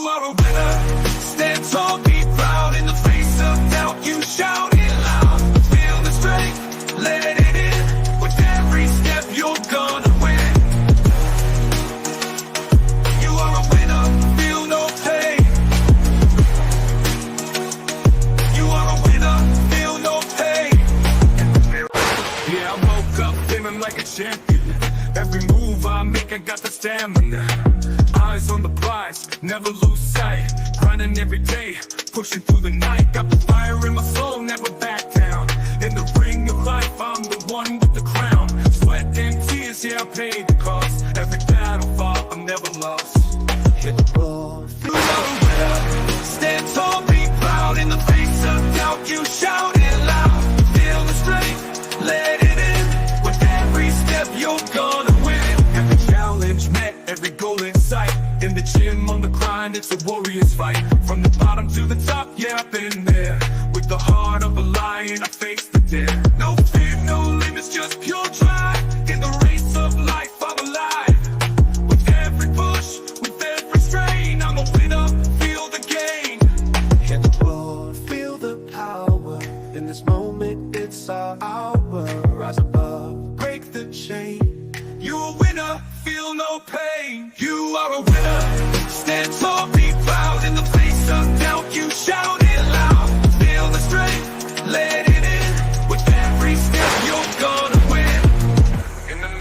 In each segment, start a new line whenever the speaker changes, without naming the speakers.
are a winner. Stand tall, be proud. In the face of doubt, you shout it loud. Feel the strength, let it in. With every step, you're gonna win. You are a winner, feel no pain. You are a winner, feel no pain. Yeah, I woke up feeling like a champion. Every move I make, I got the stamina. Eyes on the prize, never lose sight. Grinding every day, pushing through the night. Got the fire in my soul, never back down. In the ring of life, I'm the one with the crown. Sweat and tears, yeah, I paid the cost. Every battle fought, I'm never lost. Hit the ball, feel a winner. Stand tall, be proud. In the face of doubt, you shout it loud. Feel the strength, let it in. With every step, you're gonna win. Every challenge met, every goal in sight. In the gym, on the grind, it's a warrior's fight. From the bottom to the top, yeah, I've been there. With the heart of a lion, I face the dare. No fear, no limits, just pure drive. In the race of life, I'm alive. With every push, with every strain, I'm a winner, feel the gain. Hit the floor, feel the power. In this moment, it's our hour. Rise above, break the chain. You're a winner, feel no pain. You are a winner. Stand tall, be proud. In the face of doubt, you shout it loud. Feel the strength, let it in. With every step, you're gonna win.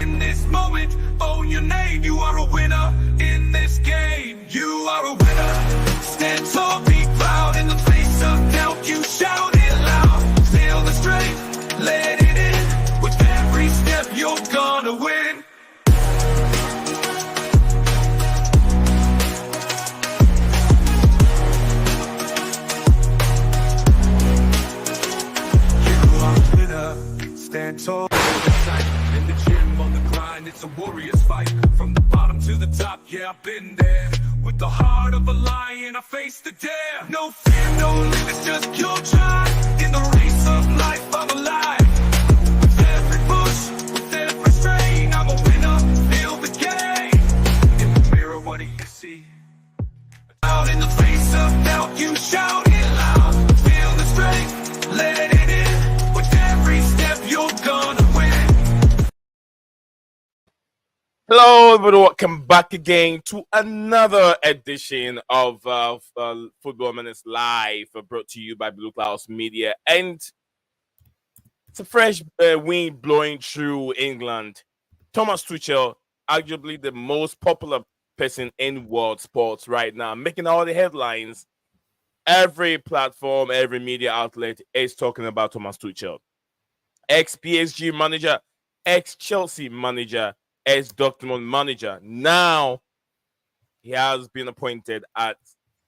In this moment, own your name. You are a winner in this game. You are a winner. Stand tall, be proud. In the face of doubt, you shout it loud. Feel the strength, let it in. With every step, you're gonna win. Stand tall, in the gym, on the grind, it's a warrior's fight. From the bottom to the top, yeah, I've been there. With the heart of a lion, I face the dare. No fear, no limits, just pure drive. In the race of life, I'm alive. With every push, with every strain, I'm a winner, feel the game. In the mirror, what do you see? Out in the face of doubt, you shout it loud. Feel the strength, let it in. With every step, you're gonna win.
Hello, everybody. Welcome back again to another edition of Football Minutes Live, brought to you by Blueclouds Media. And it's a fresh wind blowing through England. Thomas Tuchel, arguably the most popular person in world sports right now, making all the headlines. Every platform, every media outlet is talking about Thomas Tuchel. Ex-PSG manager, ex-Chelsea manager, ex-Dortmund manager. Now he has been appointed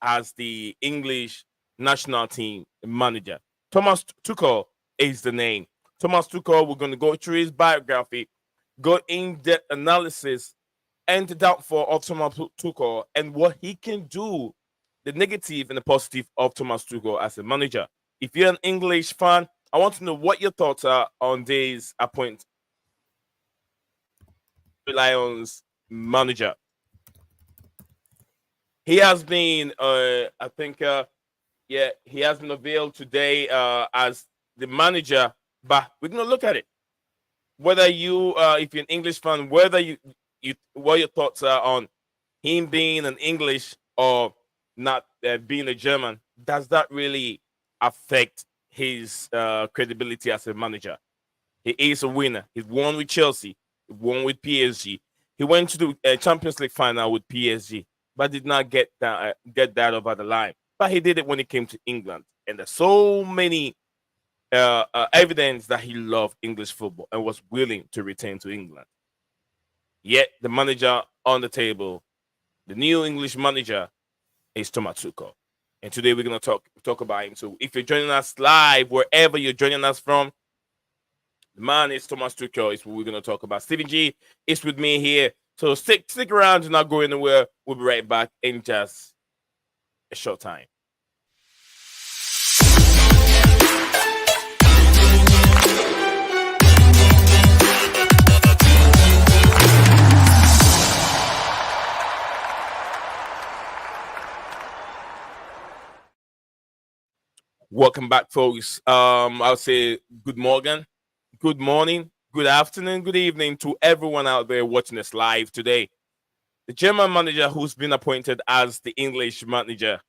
as the English national team manager. Thomas Tuchel is the name. Thomas Tuchel, we're going to go through his biography, go in-depth analysis and the downfall of Thomas Tuchel and what he can do, the negative and the positive of Thomas Tuchel as a manager. If you're an English fan, I want to know what your thoughts are on this appointment. Lions manager. He has been, he has been availed today as the manager. But we're gonna look at it. Whether you, if you're an English fan, whether you what your thoughts are on him being an English or not being a German. Does that really affect his credibility as a manager? He is a winner. He's won with Chelsea. He won with PSG. He went to the Champions League final with PSG, but did not get that over the line. But he did it when he came to England. And there's so many evidence that he loved English football and was willing to return to England. Yet the manager on the table, the new English manager, is Thomas Tuchel. And today we're going to talk about him. So if you're joining us live, wherever you're joining us from, the man is Thomas Tuchel, is what we're going to talk about. Stephen G is with me here. So stick around, do not go anywhere. We'll be right back in just a short time. Welcome back, folks. I'll say good morning, good afternoon, good evening to everyone out there watching us live today. The German manager who's been appointed as the English manager,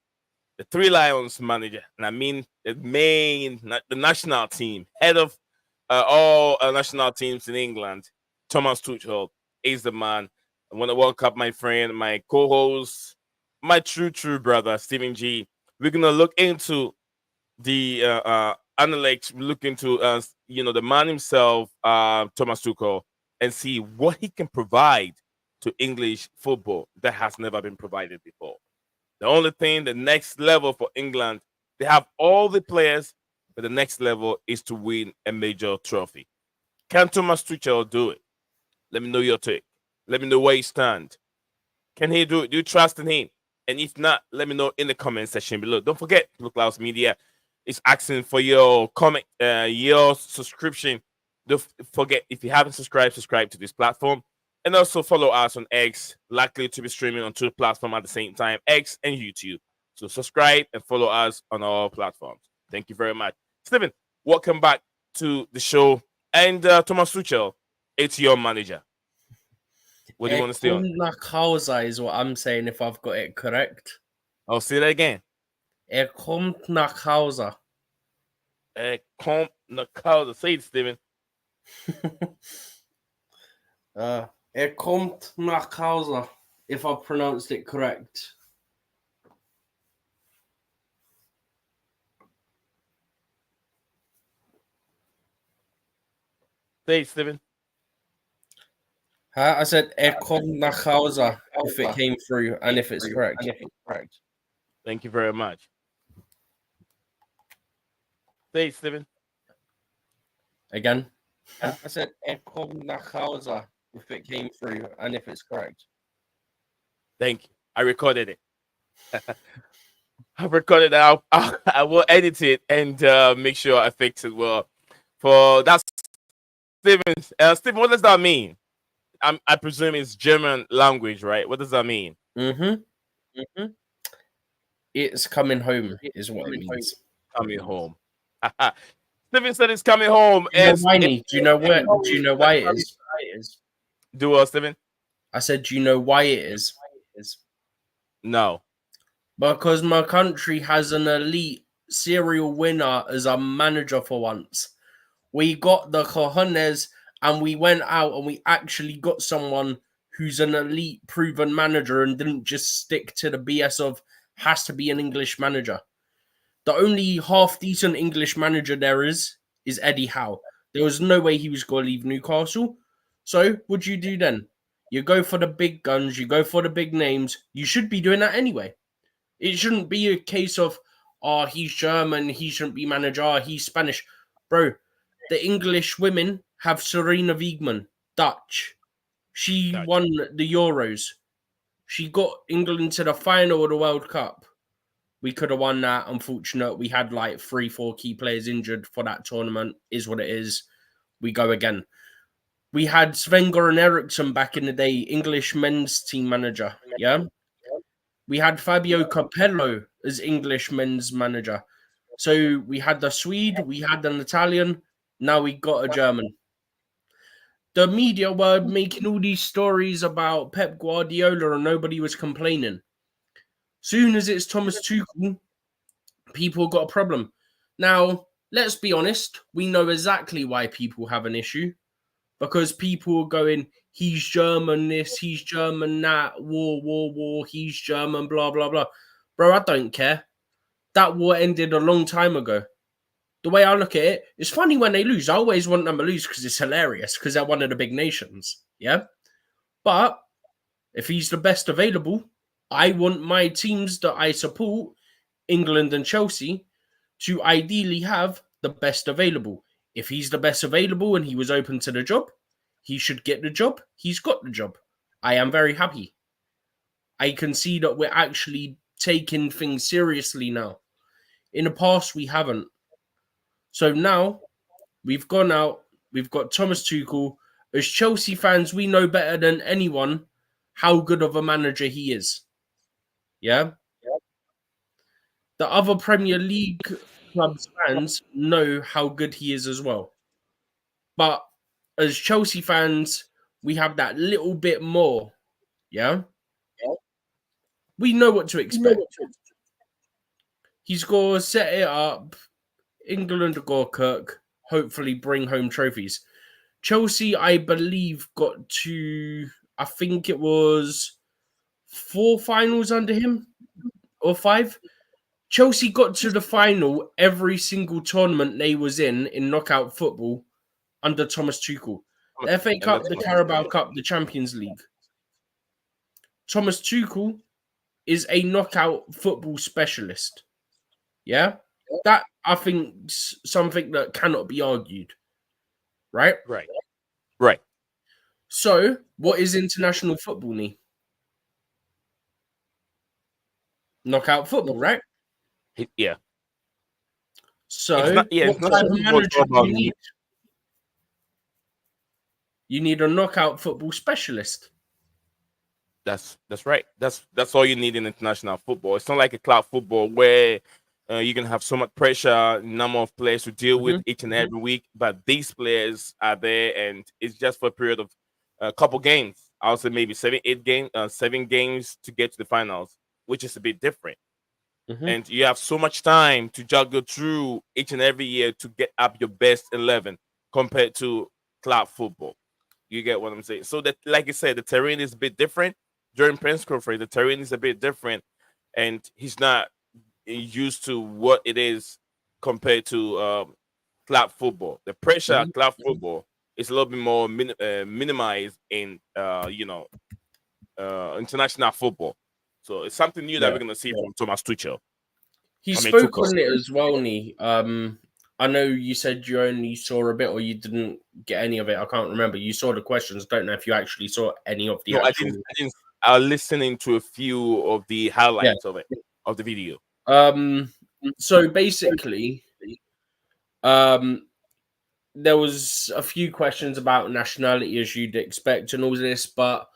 the Three Lions manager, and I mean the national team, head of all national teams in England, Thomas Tuchel is the man. I want to welcome my friend, my co-host, my true brother, Stephen G. We're gonna look into the analytics, look into the man himself, Thomas Tuchel, and see what he can provide to English football that has never been provided before. The only thing, the next level for England, they have all the players, but the next level is to win a major trophy. Can Thomas Tuchel do it? Let me know your take. Let me know where you stand. Can he do it? Do you trust in him? And if not, let me know in the comment section below. Don't forget, Blueclouds Media is asking for your comment, your subscription. Don't forget, if you haven't subscribed, subscribe to this platform. And also follow us on X, likely to be streaming on two platforms at the same time, X and YouTube. So subscribe and follow us on all platforms. Thank you very much. Stephen, welcome back to the show. And Thomas Tuchel, it's your manager. What do you want to stay on?
Nach is what I'm saying if I've got it correct.
I'll say that again.
Kommt nach Hause.
Kommt nach Hause. Say it, Stephen.
Kommt nach Hause, if I pronounced it correct.
Say it, Stephen.
I said kommt nach Hause if it came through and if it's correct.
Thank you very much. Say it, Stephen.
Again. I said kommt nach Hause if it came through and if it's correct.
Thank you. I recorded it. I recorded it. I will edit it and make sure I fix it well. For that's Stephen. Stephen, what does that mean? I presume it's German language, right? What does that mean?
It's coming home is what it means.
Coming home. Stephen said it's coming home.
Do you know why it is?
Do what, Stephen?
I said, do you know why it is?
No.
Because my country has an elite serial winner as a manager for once. We got the cojones and we went out and we actually got someone who's an elite proven manager and didn't just stick to the BS of has to be an English manager. The only half-decent English manager there is Eddie Howe. There was no way he was going to leave Newcastle. So what do you do then? You go for the big guns. You go for the big names. You should be doing that anyway. It shouldn't be a case of, oh, he's German. He shouldn't be manager. Oh, he's Spanish. Bro, the English women have Serena Wiegmann, Dutch. She won the Euros. She got England to the final of the World Cup. We could have won that. Unfortunate. We had like 3-4 key players injured for that tournament. Is what it is. We go again. We had Sven-Göran Eriksson back in the day, English men's team manager. Yeah. We had Fabio Capello as English men's manager. So we had the Swede, we had an Italian. Now we got a German. The media were making all these stories about Pep Guardiola and nobody was complaining. Soon as it's Thomas Tuchel, people got a problem. Now, let's be honest. We know exactly why people have an issue. Because people are going, he's German this, he's German that, war, he's German, blah, blah, blah. Bro, I don't care. That war ended a long time ago. The way I look at it, it's funny when they lose. I always want them to lose because it's hilarious, because they're one of the big nations. Yeah? But if he's the best available, I want my teams that I support, England and Chelsea, to ideally have the best available. If he's the best available and he was open to the job, he should get the job. He's got the job. I am very happy. I can see that we're actually taking things seriously now. In the past, we haven't. So now, we've gone out. We've got Thomas Tuchel. As Chelsea fans, we know better than anyone how good of a manager he is. Yeah? The other Premier League club's fans know how good he is as well. But as Chelsea fans, we have that little bit more. Yeah. We know what to expect. He's going to set it up. England go Kirk. Hopefully bring home trophies. Chelsea, I believe, got to, I think it was 4 finals under him or 5. Chelsea got to the final every single tournament they was in knockout football under Thomas Tuchel. The FA Cup, the Carabao Cup, the Champions League. Thomas Tuchel is a knockout football specialist. Yeah? That, I think, is something that cannot be argued. Right?
Right.
So, what is international football, Nee? Knockout football, right?
Yeah.
So,
what
type of manager do you need? You need a knockout football specialist.
That's right. That's all you need in international football. It's not like a club football where you can have so much pressure, number of players to deal with each and every week. But these players are there, and it's just for a period of a couple games. I'll say maybe 7 games to get to the finals, which is a bit different. And you have so much time to juggle through each and every year to get up your best 11 compared to club football. You get what I'm saying? So that, like I said, the terrain is a bit different. During press conference, the terrain is a bit different, and he's not used to what it is compared to club football. The pressure at club football is a little bit more minimized in international football. So it's something new that we're going to see from Thomas Tuchel.
He spoke on it as well, Nee. I know you said you only saw a bit, or you didn't get any of it. I can't remember. You saw the questions. Don't know if you actually saw any of the.
No, I didn't. I was listening to a few of the highlights of the video.
So basically, there was a few questions about nationality, as you'd expect, and all this, but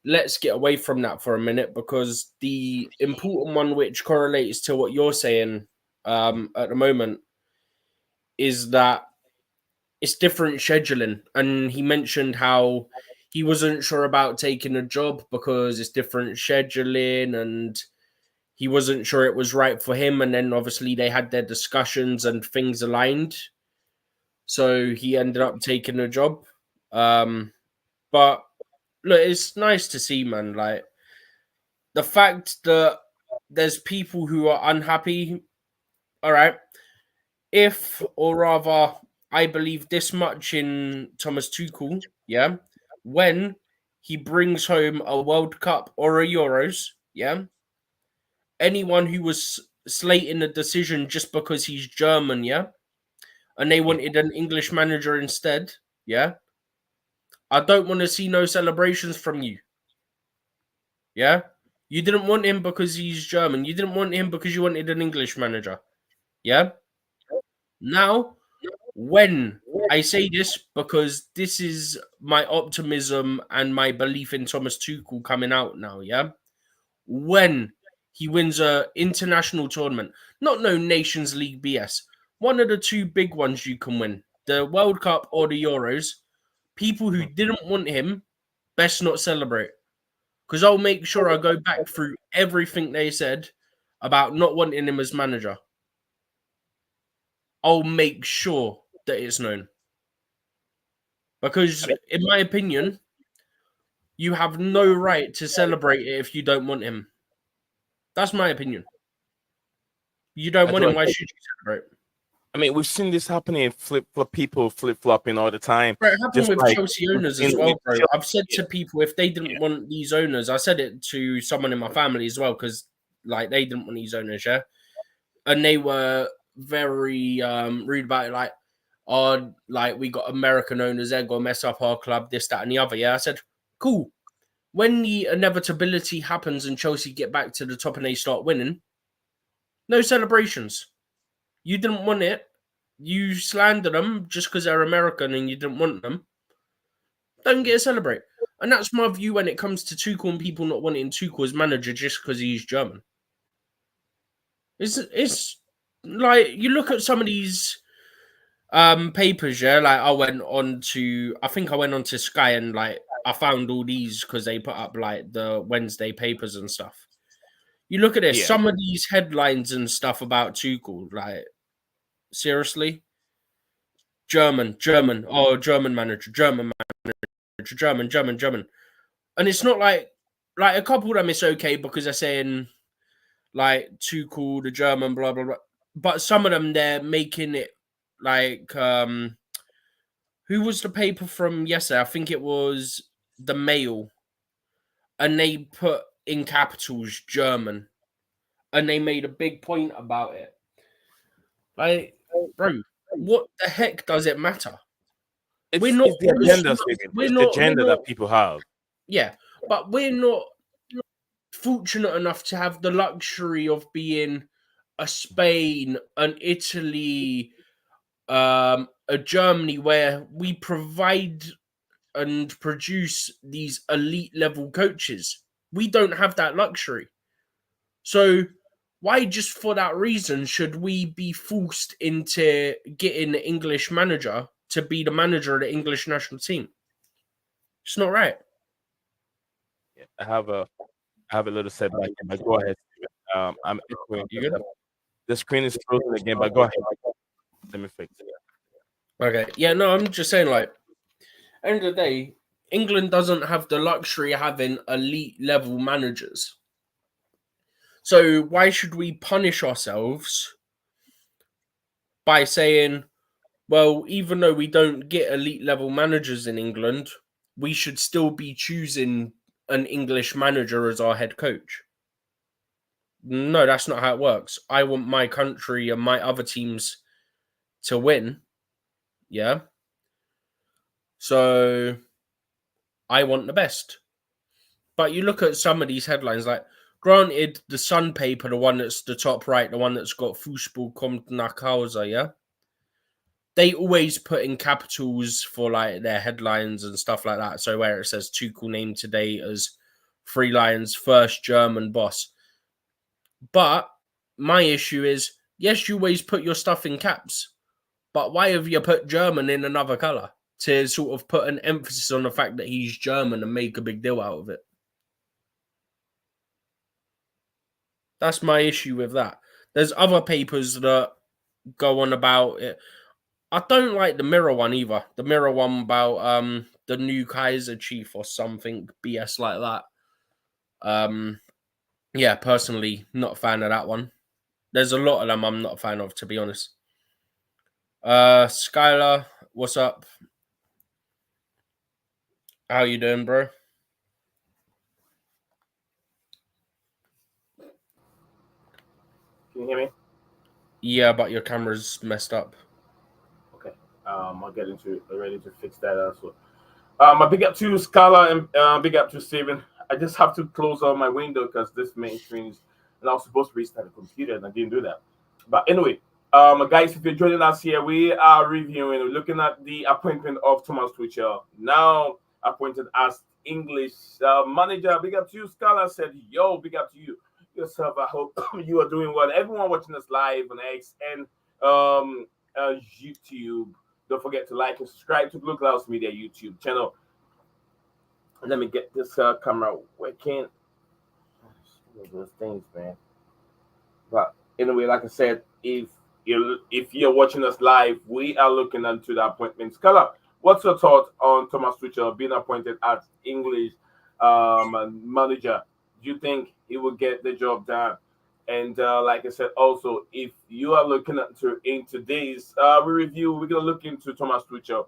let's get away from that for a minute, because the important one, which correlates to what you're saying at the moment, is that it's different scheduling. And he mentioned how he wasn't sure about taking a job because it's different scheduling, and he wasn't sure it was right for him. And then obviously they had their discussions and things aligned. So he ended up taking a job. But look, it's nice to see, man. Like, the fact that there's people who are unhappy. All right. If, or rather, I believe this much in Thomas Tuchel, yeah, when he brings home a World Cup or a Euros, yeah, anyone who was slating a decision just because he's German, yeah, and they wanted an English manager instead, yeah, I don't want to see no celebrations from you. Yeah? You didn't want him because he's German. You didn't want him because you wanted an English manager. Yeah? Now, when I say this, because this is my optimism and my belief in Thomas Tuchel coming out now, yeah? When he wins a international tournament, not no Nations League BS, one of the 2 big ones you can win, the World Cup or the Euros, people who didn't want him best not celebrate. Because I'll make sure I go back through everything they said about not wanting him as manager. I'll make sure that it's known. Because, in my opinion, you have no right to celebrate it if you don't want him. That's my opinion. You don't want him, why should you celebrate?
I mean, we've seen this happening, people flip-flopping all the time.
Bro, it happened with Chelsea owners as well, bro. I've said to people, if they didn't want these owners, I said it to someone in my family as well, because like they didn't want these owners, yeah? And they were very rude about it, like, oh, like, we got American owners, they're going to mess up our club, this, that, and the other, yeah? I said, cool. When the inevitability happens and Chelsea get back to the top and they start winning, no celebrations. You didn't want it. You slander them just because they're American and you didn't want them. Don't get to celebrate. And that's my view when it comes to Tuchel and people not wanting Tuchel as manager just because he's German. It's like you look at some of these papers, yeah. Like I think I went on to Sky and like I found all these because they put up like the Wednesday papers and stuff. You look at this,
Yeah.
some of these headlines and stuff about Tuchel, like seriously, German manager, German, and it's not like a couple of them it's okay because they're saying like Tuchel, the German, blah blah blah, but some of them they're making it like who was the paper from yesterday? I think it was the Mail, and they put in capitals German, and they made a big point about it. Like, bro, what the heck does it matter? We're not
It's the agenda, Stephen.
we're
It's the
not we're
agenda
not
that people have.
yeah, but we're not fortunate enough to have the luxury of being a Spain, an Italy, a Germany where we provide and produce these elite level coaches. We don't have that luxury. So why just for that reason should we be forced into getting an English manager to be the manager of the English national team? It's not right.
Yeah, I have a little setback, but go ahead, Stephen. I'm echoing.
You good?
The screen is frozen again, but go ahead. Let me fix it.
Okay. Yeah, no, I'm just saying like end of the day, England doesn't have the luxury of having elite level managers. So why should we punish ourselves by saying, well, even though we don't get elite level managers in England, we should still be choosing an English manager as our head coach? No, that's not how it works. I want my country and my other teams to win. Yeah. So I want the best. But you look at some of these headlines, like, granted, the Sun paper, the one that's the top right, the one that's got Fußball kommt nach Hause, yeah? They always put in capitals for like their headlines and stuff like that. So where it says Tuchel named today as Three Lions' first German boss. But my issue is, yes, you always put your stuff in caps, but why have you put German in another colour? To sort of put an emphasis on the fact that he's German and make a big deal out of it. That's my issue with that. There's other papers that go on about it. I don't like the Mirror one either. The Mirror one about the new Kaiser chief or something BS like that. Yeah, personally, not a fan of that one. There's a lot of them I'm not a fan of, to be honest. Skylar, what's up? How you doing, bro?
Can you hear me?
Yeah, but your camera's messed up.
Okay. I'll get into it. Ready to fix that also. A big up to Scala and big up to Steven. I just have to close on my window because this main screen is, and I was supposed to restart the computer and I didn't do that. But anyway, guys, if you're joining us here, we are reviewing, looking at the appointment of Thomas Tuchel, now appointed as English manager. Big up to you, Scala said, yo, big up to you yourself. I hope you are doing well. Everyone watching us live on X and YouTube. Don't forget to like and subscribe to Blueclouds Media YouTube channel. Let me get this camera working. Those things, man. But anyway, like I said, if you're watching us live, we are looking into the appointments. Color, what's your thought on Thomas Tuchel being appointed as English manager? Do you think he will get the job done? And like I said, also, if you are looking in today's review, we're gonna look into Thomas Tuchel,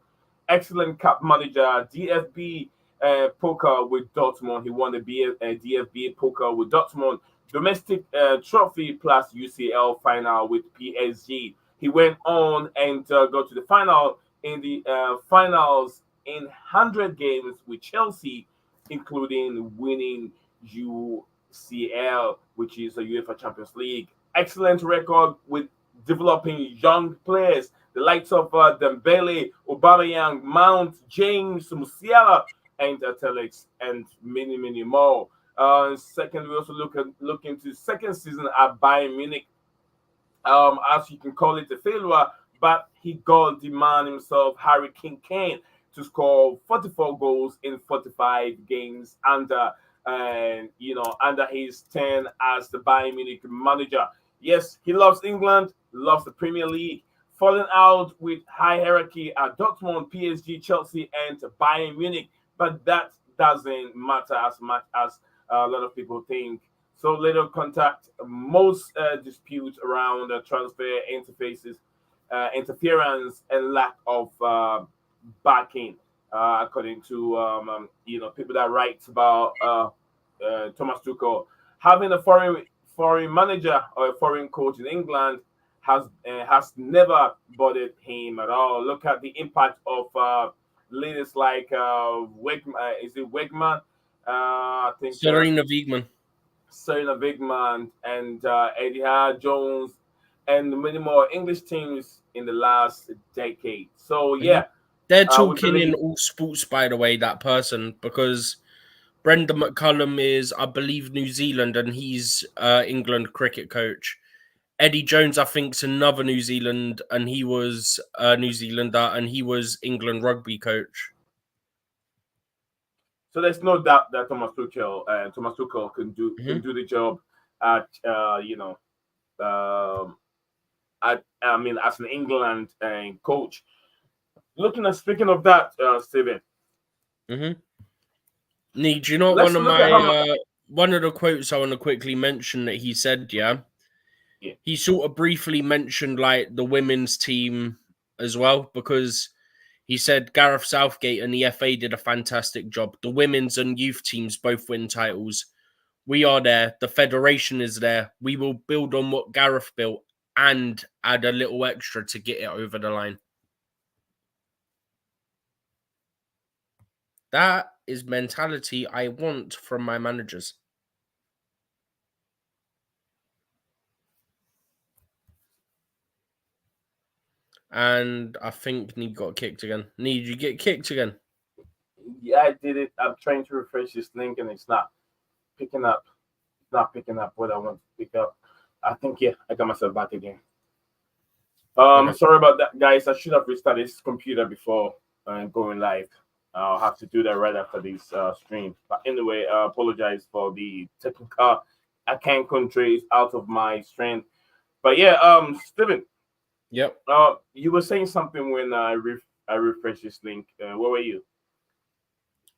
excellent cup manager, DFB poker with Dortmund. He won the DFB poker with Dortmund, domestic trophy plus UCL final with PSG. He went on and got to the final in the finals in 100 games with Chelsea, including winning UCL, which is a UEFA Champions League. Excellent record with developing young players, the likes of Dembele, Aubameyang, Mount, James, Musiala, and Telex, and many, many more. Second, we also look into second season at Bayern Munich. as you can call it, a failure, but he got the man himself, Harry Kane, to score 44 goals in 45 games under, under his 10 as the Bayern Munich manager. Yes, he loves England, loves the Premier League, falling out with high hierarchy at Dortmund, PSG, Chelsea, and Bayern Munich, but that doesn't matter as much as a lot of people think. So little contact, most disputes around transfer interfaces, interference, and lack of backing, according to people that write about Thomas Tuchel. Having a foreign manager or a foreign coach in England has never bothered him at all. Look at the impact of leaders like is it Wegman? I think
Serena Wiegman.
Serena Bigman and Eddie Jones and many more English teams in the last decade. So
Mhm.
yeah,
They're
we
talking in
believe.
all sports, by the way, that person, because Brendan McCullum is, I believe, New Zealand, and he's England cricket coach. Eddie Jones, I think, is another New Zealand, and he was a New Zealander, and he was England rugby coach.
So there's no doubt that Thomas Tuchel can
Mhm.
do the job at um, I mean as an England coach. Looking at speaking of that, Steven,
Mhm. Need you know
let's look at how much.
one of the quotes I want to quickly mention that he said, yeah.
Yeah.
He sort of briefly mentioned like the women's team as well, because he said Gareth Southgate and the FA did a fantastic job. The women's and youth teams both win titles. We are there. The federation is there. We will build on what Gareth built and add a little extra to get it over the line. That is mentality I want from my managers. And I think Need got kicked again. Need you get kicked again?
Yeah, I did it. I'm trying to refresh this link and it's not picking up. It's not picking up what I want to pick up. I think yeah, I got myself back again.
Okay.
Sorry about that, guys. I should have restarted this computer before going live. I'll have to do that right after this stream. But anyway, apologize for the technical. I can't control it out of my strength. But yeah, Steven,
Yep.
you were saying something when I refreshed this link. Where were you?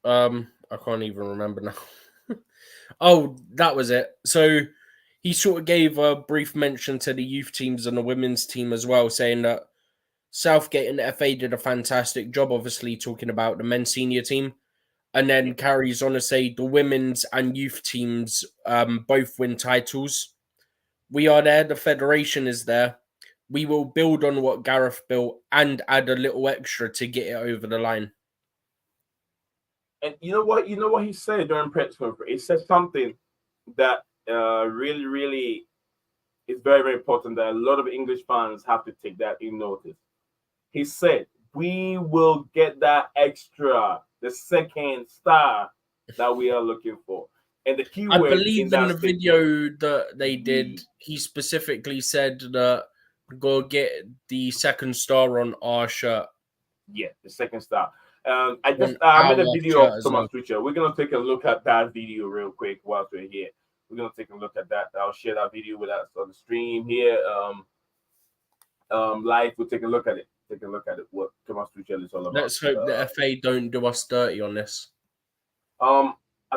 I can't even remember now. Oh, that was it. So he sort of gave a brief mention to the youth teams and the women's team as well, saying that Southgate and the FA did a fantastic job, obviously talking about the men's senior team, and then carries on to say the women's and youth teams both win titles. We are there. The federation is there. We will build on what Gareth built and add a little extra to get it over the line.
And you know what? You know what he said during press conference. He said something that really, really is very, very important. That a lot of English fans have to take that in notice. He said, "We will get that extra, the second star that we are looking for." And the key
I
word in
believe in
that
the
statement,
video that they did, he specifically said that go get the second star on our shirt.
yeah, the second star. I
On
just I made a
our
video
shirt
of
as
Thomas
well.
Tuchel. We're gonna take a look at that video real quick whilst we're here. We're gonna take a look at that. I'll share that video with us on the stream here. Live. We'll take a look at it. Take a look at it. What Thomas Tuchel is all about.
Let's hope the FA don't do us dirty on this.
I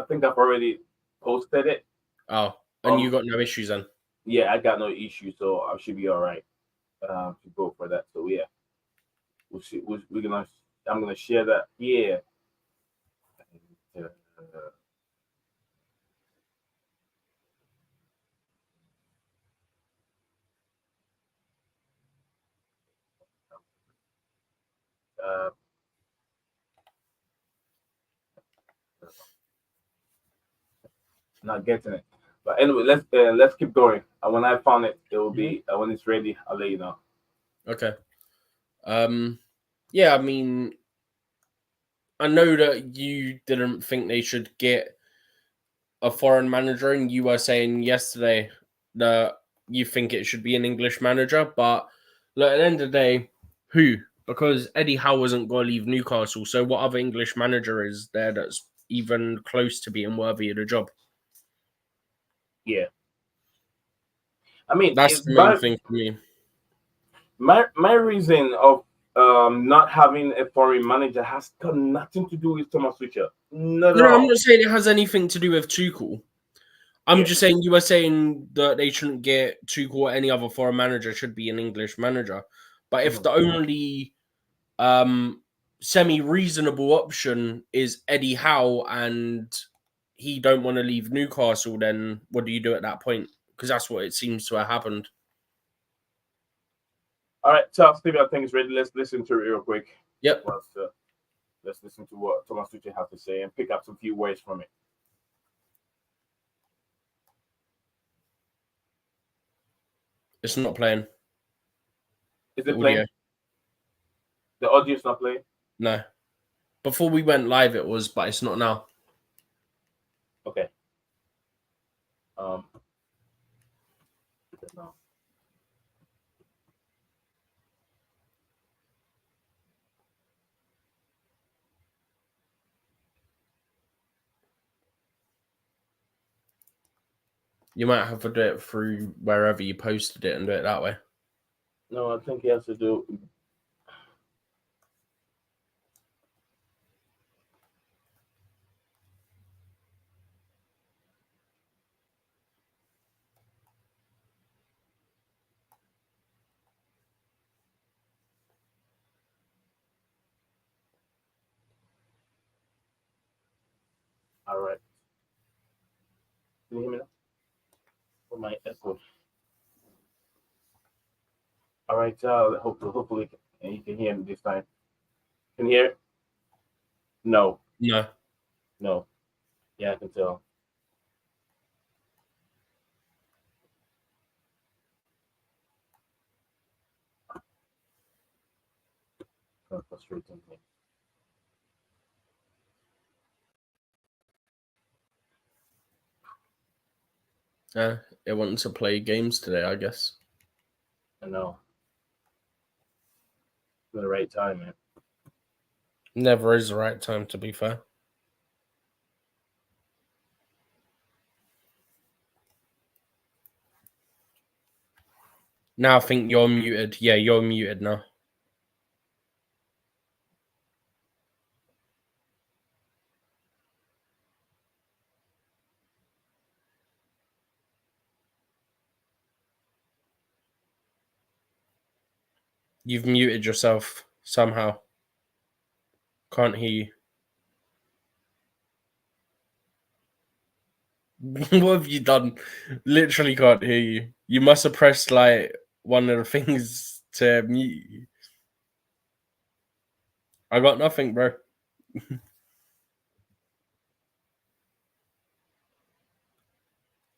think I've already posted it.
Oh, and you got no issues then?
Yeah, I got no issue, so I should be all right to go for that. So yeah, we'll see. We're gonna. I'm gonna share that here. Uh, not getting it, but anyway, let's keep going. And when I found it, it will be when it's ready. I'll let you know.
Okay. Yeah, I mean, I know that you didn't think they should get a foreign manager, and you were saying yesterday that you think it should be an English manager. But look, at the end of the day, who? Because Eddie Howe wasn't going to leave Newcastle. So what other English manager is there that's even close to being worthy of the job?
Yeah. I mean,
That's the main thing for me.
My reason of not having a foreign manager has got nothing to do with Thomas Tuchel. Not at
No, I'm
all.
not saying it has anything to do with Tuchel. I'm just saying you were saying that they shouldn't get Tuchel or any other foreign manager, should be an English manager. But if the only semi-reasonable option is Eddie Howe and he don't want to leave Newcastle, then what do you do at that point? Because that's what it seems to have happened.
All right, so Steve, I think it's ready. Let's listen to it real quick.
Yep.
Let's listen to what Thomas Tuchel has to say and pick up some few words from it.
It's not playing.
Is it playing? The audio's not playing?
No. Before we went live, it was, but it's not now.
Okay.
You might have to do it through wherever you posted it and do it that way.
No, I think he has to do. All right. Can you hear me now? For my echo. All right. Hopefully you can hear me this time. Can you hear it? No.
No.
No. Yeah, I can tell. Kind of frustrating me.
It wanted to play games today, I guess.
I know. It's the right time, man.
Never is the right time, to be fair. Now I think you're muted. Yeah, you're muted now. You've muted yourself somehow. Can't hear you. What have you done? Literally can't hear you. You must have pressed like one of the things to mute you. I got nothing, bro.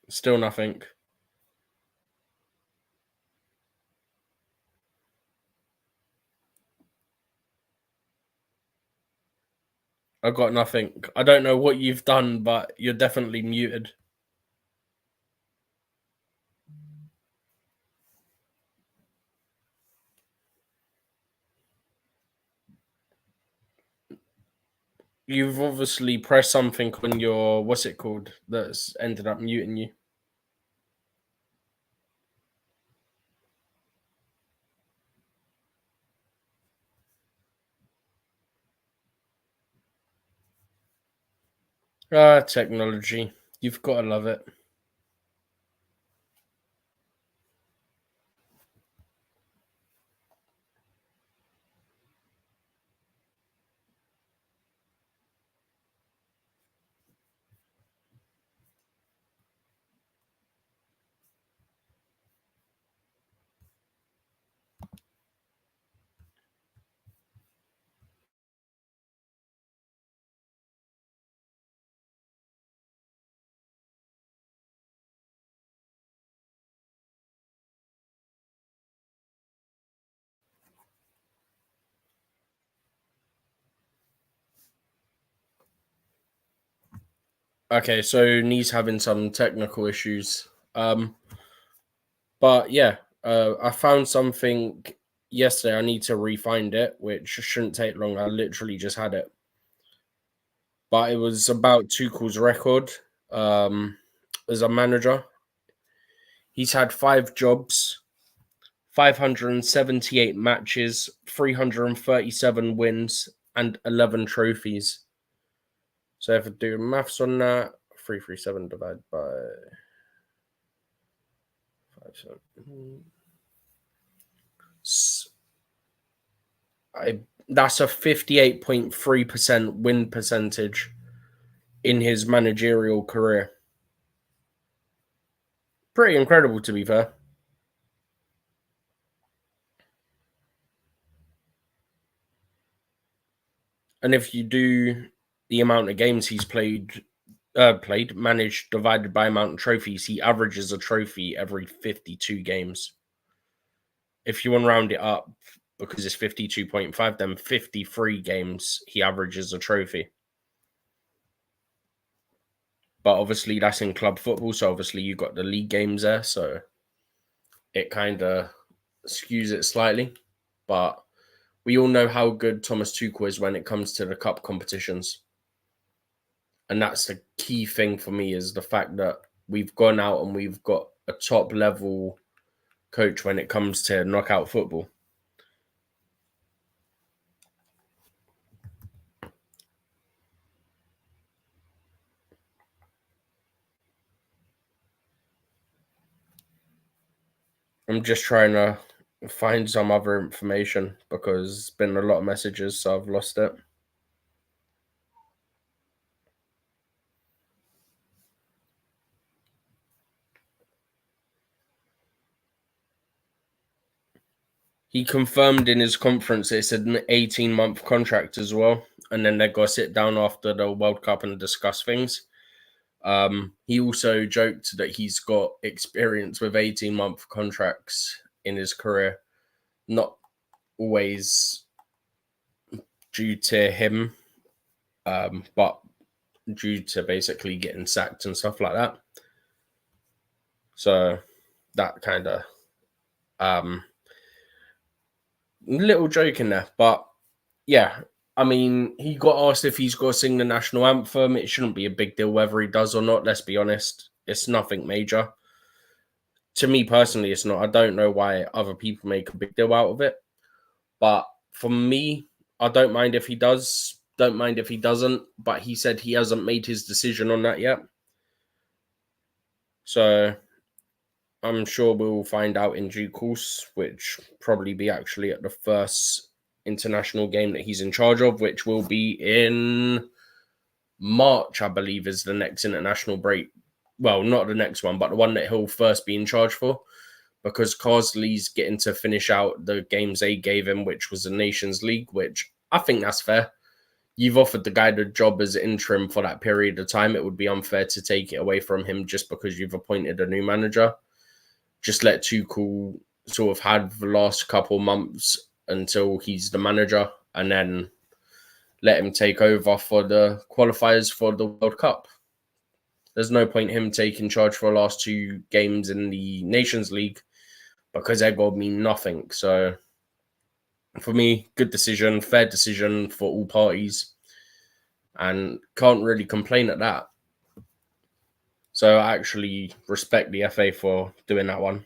Still nothing. I got nothing. I don't know what you've done, but you're definitely muted. You've obviously pressed something on your, what's it called, that's ended up muting you. Technology. You've got to love it. Okay, so Nee's having some technical issues. But yeah, I found something yesterday. I need to re-find it, which shouldn't take long. I literally just had it. But it was about Tuchel's record as a manager. He's had 5 jobs, 578 matches, 337 wins, and 11 trophies. So if I do maths on that, 337 divided by 5, that's a 58.3% win percentage in his managerial career. Pretty incredible, to be fair. And if you do the amount of games he's managed, divided by amount of trophies, he averages a trophy every 52 games. If you want to round it up, because it's 52.5, then 53 games he averages a trophy. But obviously that's in club football, so obviously you've got the league games there, so it kind of skews it slightly. But we all know how good Thomas Tuchel is when it comes to the cup competitions. And that's the key thing for me, is the fact that we've gone out and we've got a top level coach when it comes to knockout football. I'm just trying to find some other information because there's been a lot of messages, so I've lost it. He confirmed in his conference it's an 18-month contract as well, and then they're going to sit down after the World Cup and discuss things. He also joked that he's got experience with 18-month contracts in his career, not always due to him, but due to basically getting sacked and stuff like that. So that kind of little joke in there, but yeah, I mean, he got asked if he's got to sing the national anthem. It shouldn't be a big deal whether he does or not. Let's be honest, it's nothing major. To me personally, it's not. I don't know why other people make a big deal out of it, but for me, I don't mind if he does. Don't mind if he doesn't. But he said he hasn't made his decision on that yet, so I'm sure we'll find out in due course, which probably be actually at the first international game that he's in charge of, which will be in March, I believe, is the next international break. Well, not the next one, but the one that he'll first be in charge for, because Carsley's getting to finish out the games they gave him, which was the Nations League, which I think that's fair. You've offered the guy the job as interim for that period of time. It would be unfair to take it away from him just because you've appointed a new manager. Just let Tuchel sort of have the last couple months until he's the manager, and then let him take over for the qualifiers for the World Cup. There's no point him taking charge for the last 2 games in the Nations League because they're going to mean nothing. So for me, good decision, fair decision for all parties, and can't really complain at that. So I actually respect the FA for doing that one.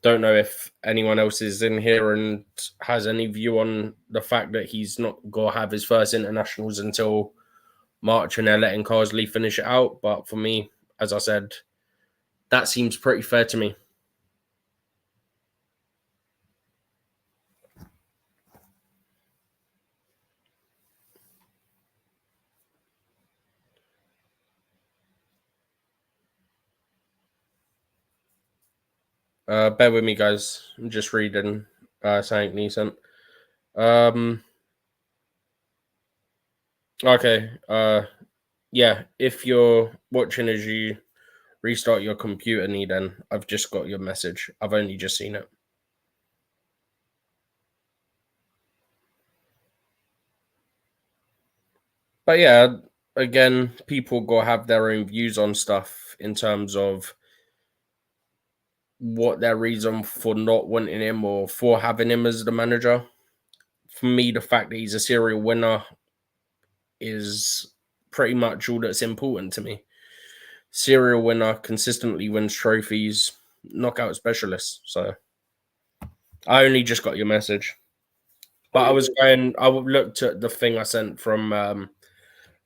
Don't know if anyone else is in here and has any view on the fact that he's not going to have his first internationals until March and they're letting Carsley finish it out. But for me, as I said, that seems pretty fair to me. Bear with me, guys. I'm just reading something decent. Okay. Yeah, if you're watching as you restart your computer, then I've just got your message. I've only just seen it. But yeah, again, people go have their own views on stuff in terms of what their reason for not wanting him or for having him as the manager. For me, the fact that he's a serial winner is pretty much all that's important to me. Serial winner, consistently wins trophies, knockout specialist. So I only just got your message. But I looked at the thing I sent from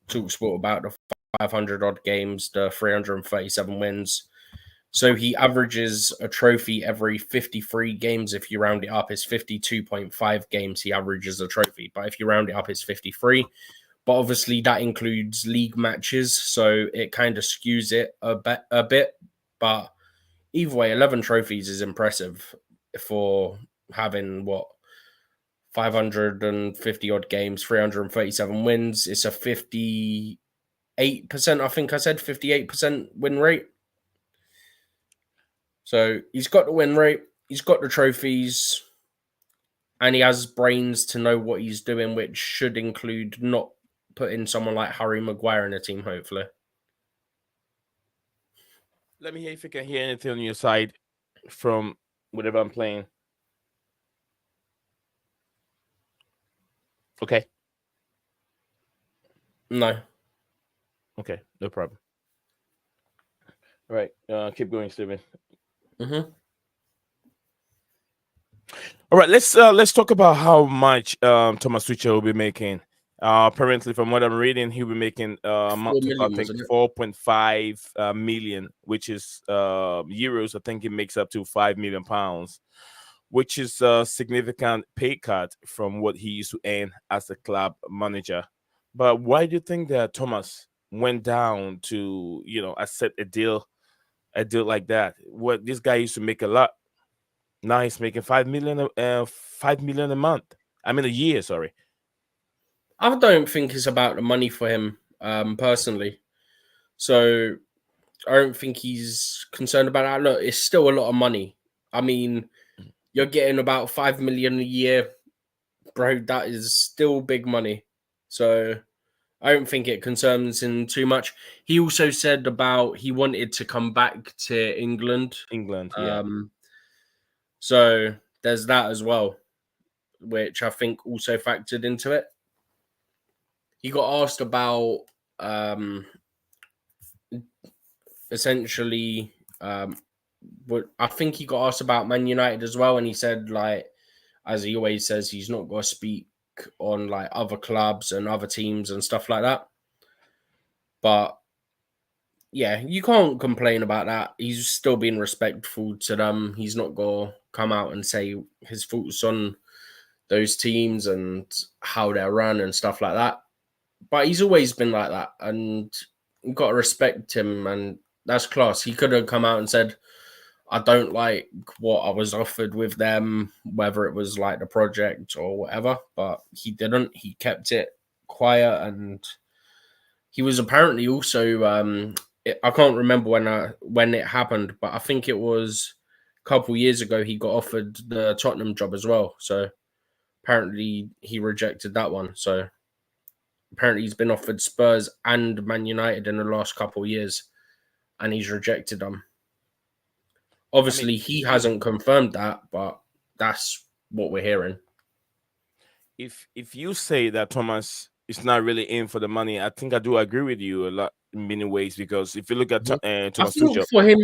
Talksport about the 500 odd games, the 337 wins. So he averages a trophy every 53 games. If you round it up, it's 52.5 games he averages a trophy. But if you round it up, it's 53. But obviously that includes league matches, so it kind of skews it a bit. But either way, 11 trophies is impressive for having 550 odd games, 337 wins. It's a 58%, I think I said 58% win rate. So he's got the win rate, he's got the trophies, and he has brains to know what he's doing, which should include not putting someone like Harry Maguire in the team, hopefully.
Let me hear if you can hear anything on your side from whatever I'm playing. Okay.
No.
Okay, no problem. All right, keep going, Steven.
Mm-hmm.
All right, let's talk about how much Thomas Tuchel will be making. Apparently, from what I'm reading, he'll be making amount to, I think 4.5 million, which is euros. I think it makes up to £5 million, which is a significant pay cut from what he used to earn as a club manager. But why do you think that Thomas went down to accept a deal like that? What this guy used to make a lot. Now he's making 5 million, 5 million a month. I mean a year. Sorry.
I don't think it's about the money for him, personally. So I don't think he's concerned about that. Look, it's still a lot of money. I mean, you're getting about 5 million a year, bro. That is still big money. So I don't think it concerns him too much. He also said about he wanted to come back to England.
Yeah.
So there's that as well, which I think also factored into it. He got asked about essentially what I think he got asked about Man United as well, and he said, like, as he always says, he's not going to speak on like other clubs and other teams and stuff like that. But yeah, you can't complain about that. He's still being respectful to them. He's not going to come out and say his thoughts on those teams and how they're run and stuff like that. But he's always been like that, and you've got to respect him, and that's class. He could have come out and said, I don't like what I was offered with them, whether it was like the project or whatever, but he didn't. He kept it quiet, and he was apparently also, I can't remember when it happened, but I think it was a couple years ago he got offered the Tottenham job as well. So apparently he rejected that one. So apparently he's been offered Spurs and Man United in the last couple of years, and he's rejected them. Obviously, he hasn't confirmed that, but that's what we're hearing.
If you say that Thomas is not really in for the money, I think I do agree with you a lot in many ways, because if you look at Thomas Tuchel,
for him,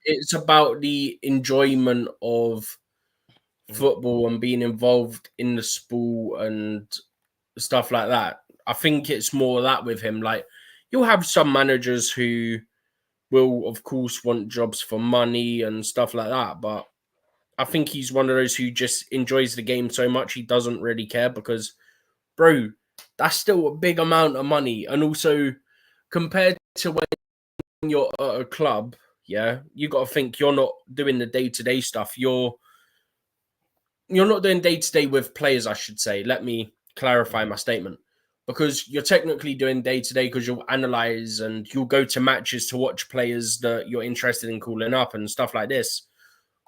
it's about the enjoyment of football and being involved in the sport and stuff like that. I think it's more that with him. Like, you'll have some managers who will, of course, want jobs for money and stuff like that. But I think he's one of those who just enjoys the game so much he doesn't really care, because, bro, that's still a big amount of money. And also, compared to when you're at a club, yeah, you got to think you're not doing the day-to-day stuff. You're not doing day-to-day with players, I should say. Let me clarify my statement. Because you're technically doing day-to-day because you'll analyze and you'll go to matches to watch players that you're interested in calling up and stuff like this.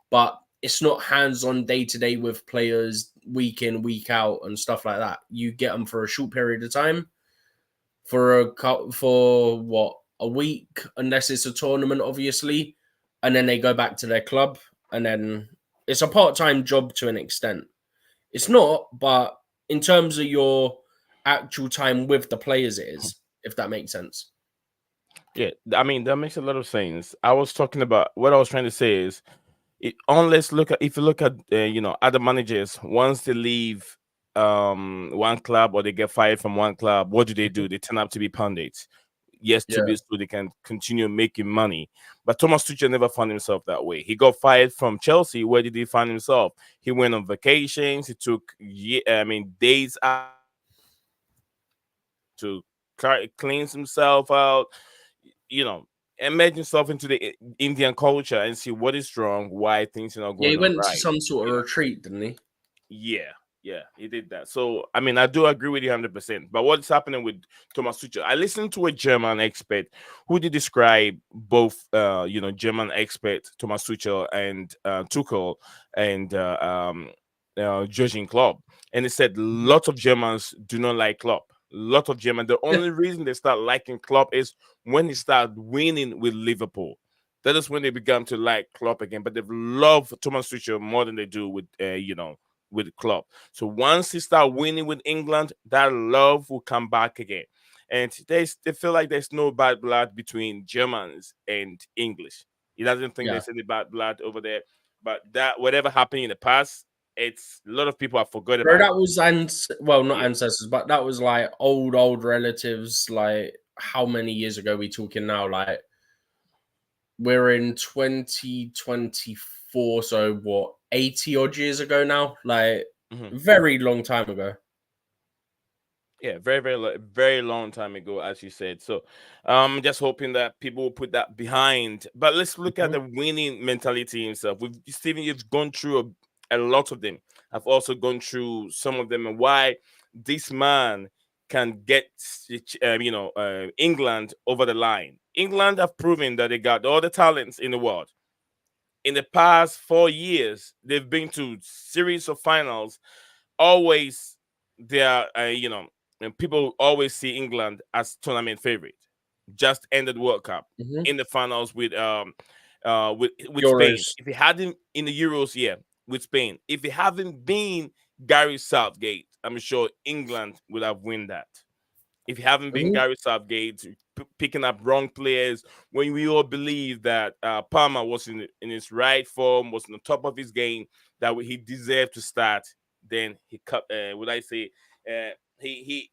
But it's not hands-on day-to-day with players week in, week out and stuff like that. You get them for a short period of time, for a week, unless it's a tournament, obviously. and then they go back to their club, and then it's a part-time job to an extent. It's not, but in terms of your actual time with the players, it is, if that makes sense.
Yeah, I mean that makes a lot of sense. I was talking about what I was trying to say is, unless look at if you look at other managers, once they leave one club or they get fired from one club, what do? They turn out to be pundits. Yes, to
Yeah.
be so they can continue making money. But Thomas Tuchel never found himself that way. He got fired from Chelsea. Where did he find himself? He went on vacations. He took days out to cleanse himself out. Imagine yourself into the Indian culture and see what is wrong, why things are not
Yeah, he
going on
went to
right.
some sort of retreat, didn't he?
Yeah, he did that. So, I mean, I do agree with you 100%. But what's happening with Thomas Tuchel? I listened to a German expert who did describe both, German expert Thomas Tuchel and Tuchel and Jurgen Klopp, and he said lots of Germans do not like Klopp. Lot of German. The only reason they start liking Klopp is when he started winning with Liverpool. That is when they began to like Klopp again. But they love Thomas Tuchel more than they do with with Klopp. So once he start winning with England, that love will come back again. And they feel like there's no bad blood between Germans and English. He doesn't think
Yeah.
there's any bad blood over there. But that whatever happened in the past, it's a lot of people have forgot
Bro,
about.
that was not
Yeah.
ancestors, but that was like old relatives. Like, how many years ago we talking now? Like, we're in 2024, so what, 80 odd years ago now? Like, very long time ago.
Yeah, very, very long time ago, as you said. So, just hoping that people will put that behind. But let's look at the winning mentality himself. Stephen, you've gone through a lot of them. I've also gone through some of them, and why this man can get England over the line. England have proven that they got all the talents in the world. In the past 4 years, they've been to series of finals. Always, they are, and people always see England as tournament favorite. Just ended World Cup in the finals with Spain.
Euros.
If it hadn't in the Euros, yeah, with Spain. If it hadn't been Gareth Southgate, I'm sure England would have won that. If you haven't been Gareth Southgate picking up wrong players, when we all believe that Palmer was in his right form, was on the top of his game, that he deserved to start, then he cut. Would I say he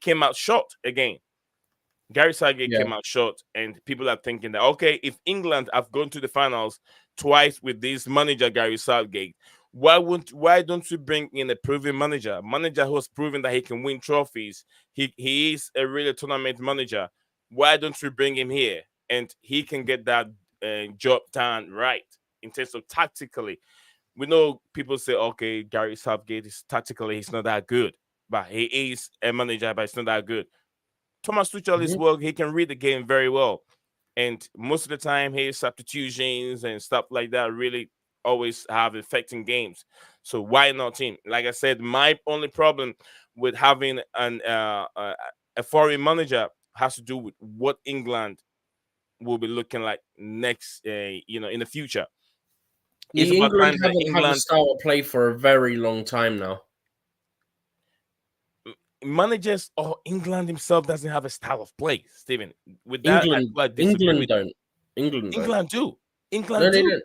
came out short again. Gary Southgate came out short, and people are thinking that, okay, if England have gone to the finals twice with this manager Gary Southgate, why don't we bring in a proven manager who has proven that he can win trophies? He is a real tournament manager. Why don't we bring him here and he can get that job done right in terms of tactically? We know people say, okay, Gary Southgate is tactically he's not that good, but he is a manager, but it's not that good. Thomas Tuchel is well, he can read the game very well. And most of the time, his substitutions and stuff like that really always have effect in games. So why not him? Like I said, my only problem with having a foreign manager has to do with what England will be looking like next, in the future. It's about
England
time that
haven't had a style of play for a very long time now.
Managers or England himself doesn't have a style of play, Stephen. With that,
England don't.
England do.
No, they don't.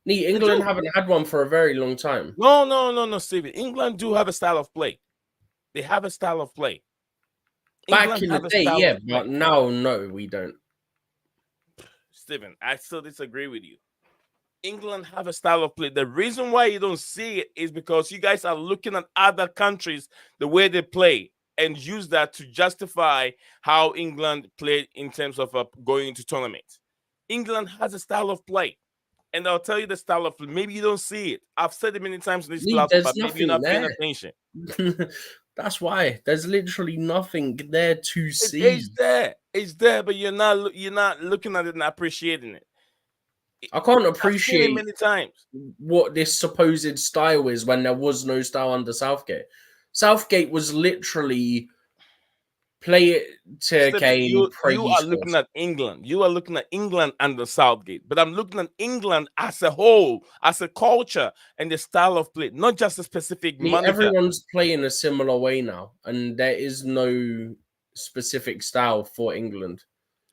England haven't had one for a very long time.
No, Stephen. England do have a style of play. They have a style of play.
Back in the day, yeah, but now, no, we don't.
Stephen, I still disagree with you. England have a style of play. The reason why you don't see it is because you guys are looking at other countries, the way they play, and use that to justify how England played in terms of going into tournaments. England has a style of play. And I'll tell you the style of play. Maybe you don't see it. I've said it many times in this platform, but maybe you're not paying attention.
That's why there's literally nothing there to see.
It's there, but you're not looking at it and appreciating it.
I can't appreciate
many times
what this supposed style is when there was no style under Southgate. Southgate was literally play it to
Stephen,
Kane, pray
you
he
are looking
scores.
at England. You are looking at England under Southgate, but I'm looking at England as a whole, as a culture and the style of play, not just a specific
I mean,
manager.
everyone's playing a similar way now, and there is no specific style for England.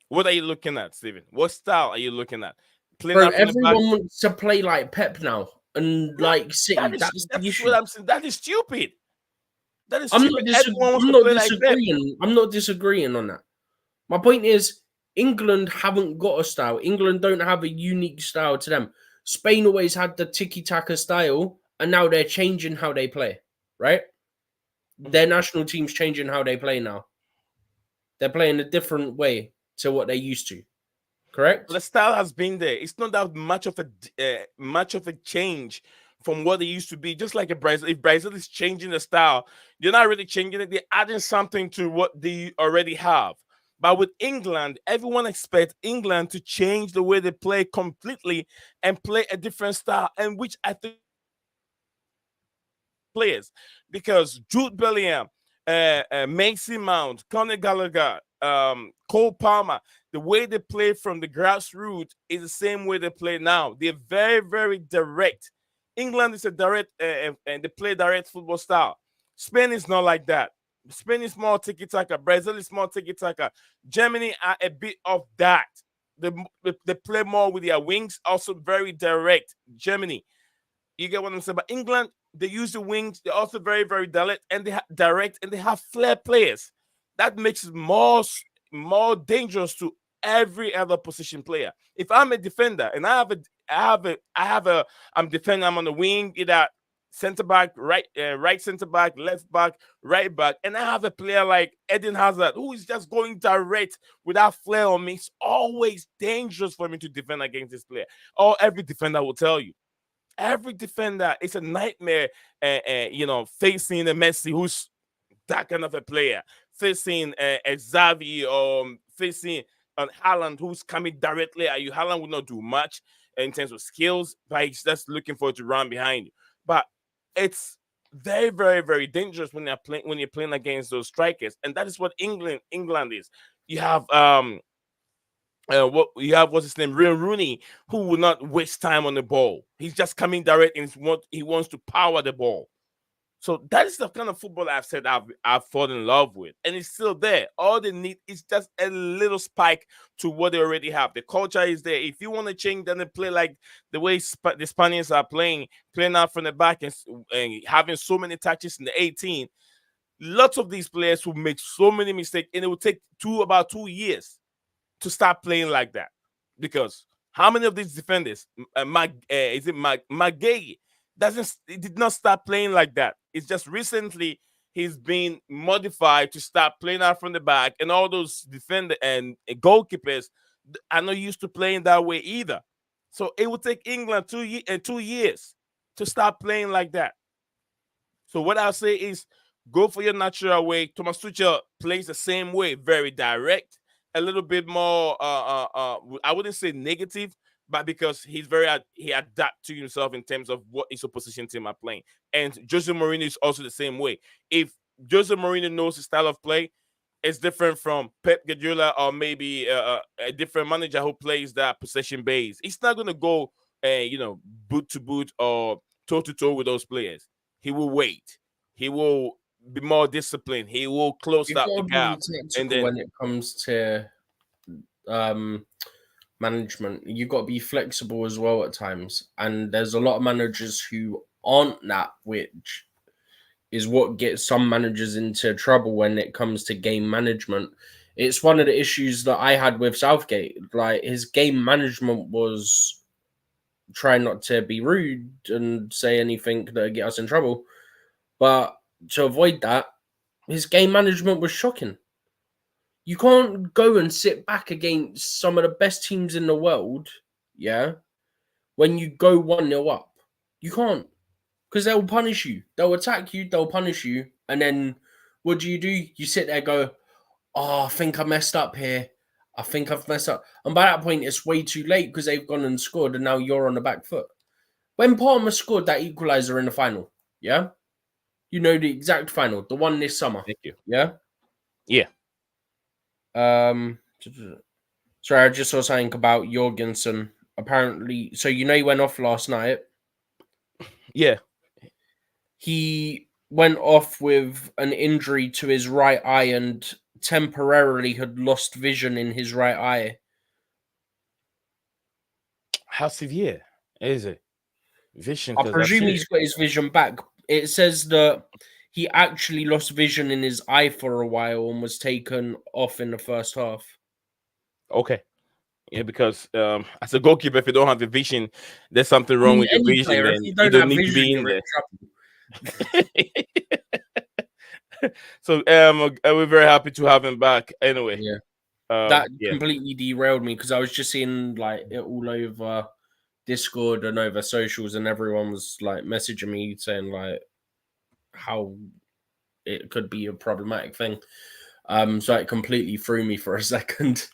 What are you looking at, Stephen? What style are you looking at? Playing
Bro,
out from the back.
everyone wants to play like Pep now and like City. That's the
That's
issue.
what I'm saying. That is stupid. That is
I'm
stupid. Everyone wants
I'm
to
not
play like Pep.
disagreeing. I'm not disagreeing on that. My point is, England haven't got a style. England don't have a unique style to them. Spain always had the tiki-taka style, and now they're changing how they play, right? Their national team's changing how they play now. They're playing a different way to what they used to, correct?
The style has been there. It's not that much of a change from what it used to be. Just like a Brazil, if Brazil is changing the style, they're not really changing it. They're adding something to what they already have. But with England, everyone expects England to change the way they play completely and play a different style, and which I think players, because Jude Bellingham, Mason Mount, Conor Gallagher, Cole Palmer, the way they play from the grassroots is the same way they play now. They're very, very direct. England is a direct, and they play direct football style. Spain is not like that. Spain is more tiki-taka. Brazil is more tiki-taka. Germany are a bit of that. They play more with their wings, also very direct. Germany, you get what I'm saying? But England, they use the wings. They're also very, very direct, and they have flair players. That makes it more dangerous to every other position player. If I'm a defender and I'm defending, I'm on the wing, either center back, right center back, left back, right back, and I have a player like Eden Hazard who is just going direct without flair on me. It's always dangerous for me to defend against this player. Or every defender will tell you. Every defender, it's a nightmare, facing a Messi who's that kind of a player, facing a Xavi, or facing an Haaland who's coming directly at you. Haaland would not do much in terms of skills, but he's just looking for it to run behind you. But it's very, very, very dangerous when you're playing against those strikers, and that is what England is. You have what's his name, Real Rooney, who will not waste time on the ball. He's just coming direct and he wants to power the ball. So that is the kind of football I've said I've fallen in love with, and it's still there. All they need is just a little spike to what they already have. The culture is there. If you want to change, then they play like the way the Spaniards are playing out from the back and having so many touches in the 18. Lots of these players will make so many mistakes, and it will take about 2 years to start playing like that. Because how many of these defenders, Magay, did not start playing like that. It's just recently he's been modified to start playing out from the back, and all those defenders and goalkeepers are not used to playing that way either. So it will take England 2 years to start playing like that. So what I'll say is, go for your natural way. Thomas Tuchel plays the same way, very direct, a little bit more. I wouldn't say negative, but because he adapt to himself in terms of what his opposition team are playing. And Jose Mourinho is also the same way. If Jose Mourinho knows his style of play, it's different from Pep Guardiola or maybe a different manager who plays that possession base. He's not going to go, boot to boot or toe to toe with those players. He will wait. He will be more disciplined. He will close up the gap.
And then when it comes to management, you've got to be flexible as well at times. And there's a lot of managers who aren't that, which is what gets some managers into trouble when it comes to game management. It's one of the issues that I had with Southgate. Like, his game management was trying not to be rude and say anything that would get us in trouble. But to avoid that, his game management was shocking. You can't go and sit back against some of the best teams in the world, when you go 1-0 up. You can't. Because they'll punish you. They'll attack you, they'll punish you. And then what do? You sit there and go, oh, I think I messed up here. I think I've messed up. And by that point, it's way too late because they've gone and scored and now you're on the back foot. When Palmer scored that equaliser in the final, you know the exact final, the one this summer.
Thank you.
Yeah?
Yeah.
Sorry, I just saw something about Jorgensen. Apparently, so he went off last night.
Yeah.
He went off with an injury to his right eye and temporarily had lost vision in his right eye.
How severe is it? Vision?
I
'Cause that's
presume
it.
he's got his vision back. It says that he actually lost vision in his eye for a while and was taken off in the first half.
Okay. Yeah, because as a goalkeeper, if you don't have the vision, there's something wrong with your
Any
vision.
player,
Then
if you
you
don't
don't
have
need to
vision,
be in
you're in
there.
trouble.
So we're very happy to have him back. Anyway,
Yeah. That
yeah.
completely derailed me because I was just seeing like it all over Discord and over socials, and everyone was like messaging me saying like how it could be a problematic thing. So it completely threw me for a second.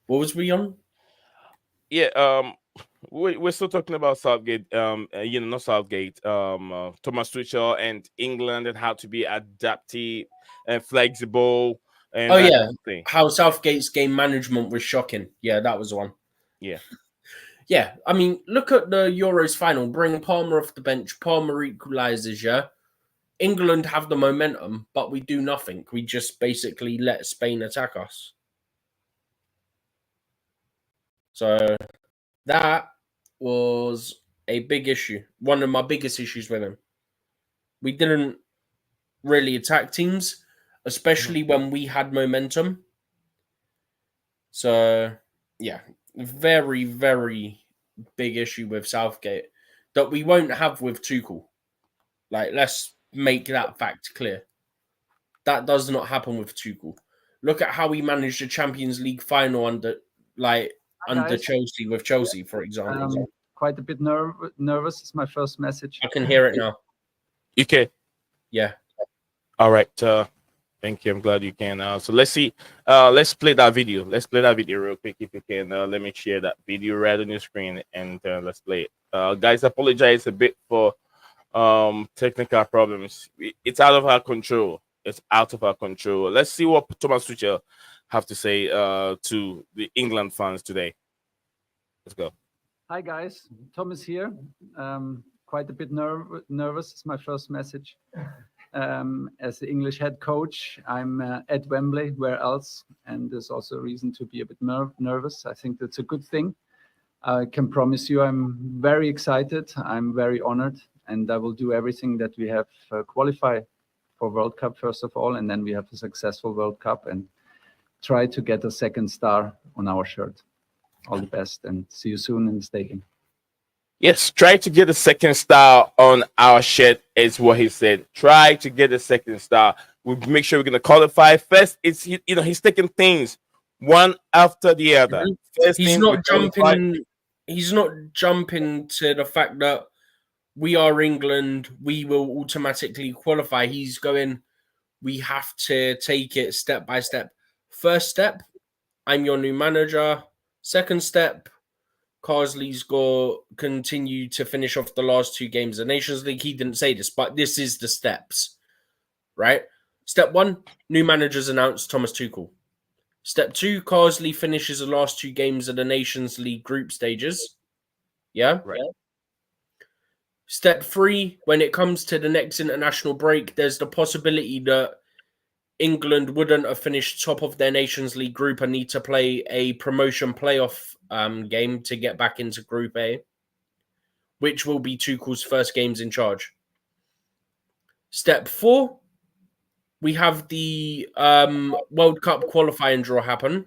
What was we on?
Yeah, we're still talking about Southgate. Not Southgate. Thomas Tuchel and England and how to be adaptive and flexible and
Oh
that
yeah,
kind of thing.
how Southgate's game management was shocking. Yeah, that was one.
Yeah.
Yeah, I mean, look at the Euros final. Bring Palmer off the bench. Palmer equalizes. Yeah, England have the momentum, but we do nothing. We just basically let Spain attack us. So that was a big issue. One of my biggest issues with him. We didn't really attack teams, especially when we had momentum. So, yeah, very, very big issue with Southgate that we won't have with Tuchel. Like, let's make that fact clear. That does not happen with Tuchel. Look at how he managed the Champions League final under Chelsea, with Chelsea, for example.
Quite a bit nervous. It's my first message.
I can hear it now.
Okay.
Yeah.
All right. Thank you. I'm glad you can. So let's see. Let's play that video. Let's play that video real quick if you can. Let me share that video right on your screen and let's play it. Guys, apologize a bit for technical problems. It's out of our control. It's out of our control. Let's see what Thomas Tuchel have to say to the England fans today. Let's go.
Hi guys, Thomas here. Quite a bit nervous. It's my first message. As the English head coach, I'm at Wembley. Where else? And there's also a reason to be a bit nervous. I think that's a good thing. I can promise you I'm very excited. I'm very honored. And I will do everything that we have qualify for World Cup, first of all. And then we have a successful World Cup and try to get a second star on our shirt. All the best and see you soon in the stadium.
Yes, try to get a second star on our shirt is what he said. Try to get a second star. We'll make sure we're going to qualify. First, he's taking things one after the other. First
He's not jumping. He's not jumping to the fact that we are England. We will automatically qualify. He's going, we have to take it step by step. First step, I'm your new manager. Second step, Carsley's got continue to finish off the last two games of the Nations League. He didn't say this, but this is the steps, right? Step one, new managers announced, Thomas Tuchel. Step two, Carsley finishes the last two games of the Nations League group stages. Yeah?
Right.
Step three, when it comes to the next international break, there's the possibility that England wouldn't have finished top of their Nations League group and need to play a promotion playoff game to get back into Group A, which will be Tuchel's first games in charge. Step four, we have the World Cup qualifying draw happen.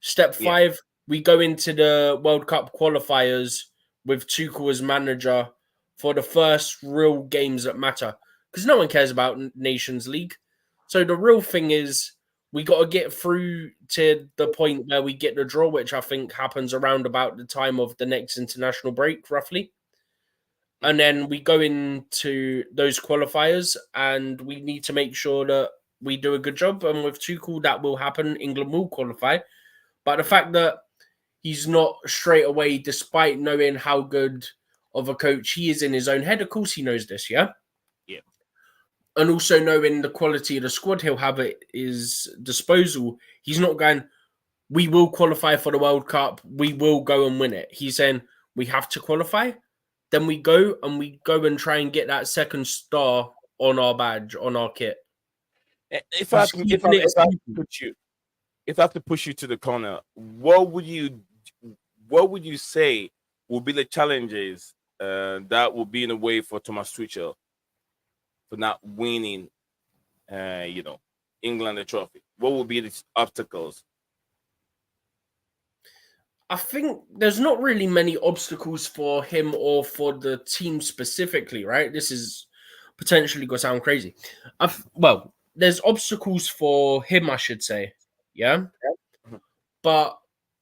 Step five, we go into the World Cup qualifiers with Tuchel as manager for the first real games that matter, because no one cares about Nations League. So the real thing is we got to get through to the point where we get the draw, which I think happens around about the time of the next international break, roughly. And then we go into those qualifiers and we need to make sure that we do a good job. And with Tuchel, that will happen. England will qualify. But the fact that he's not straight away, despite knowing how good of a coach he is in his own head, of course he knows this, yeah?
Yeah.
and also knowing the quality of the squad he'll have at his disposal, he's not going, we will qualify for the World Cup, we will go and win it. He's saying, we have to qualify, then we go and try and get that second star on our badge, on our kit.
If I have to push you to the corner, what would you say would be the challenges that will be in a way for Thomas Tuchel for not winning, England the trophy? What will be the obstacles?
I think there's not really many obstacles for him or for the team specifically, right? This is potentially going to sound crazy. There's obstacles for him, I should say, yeah? But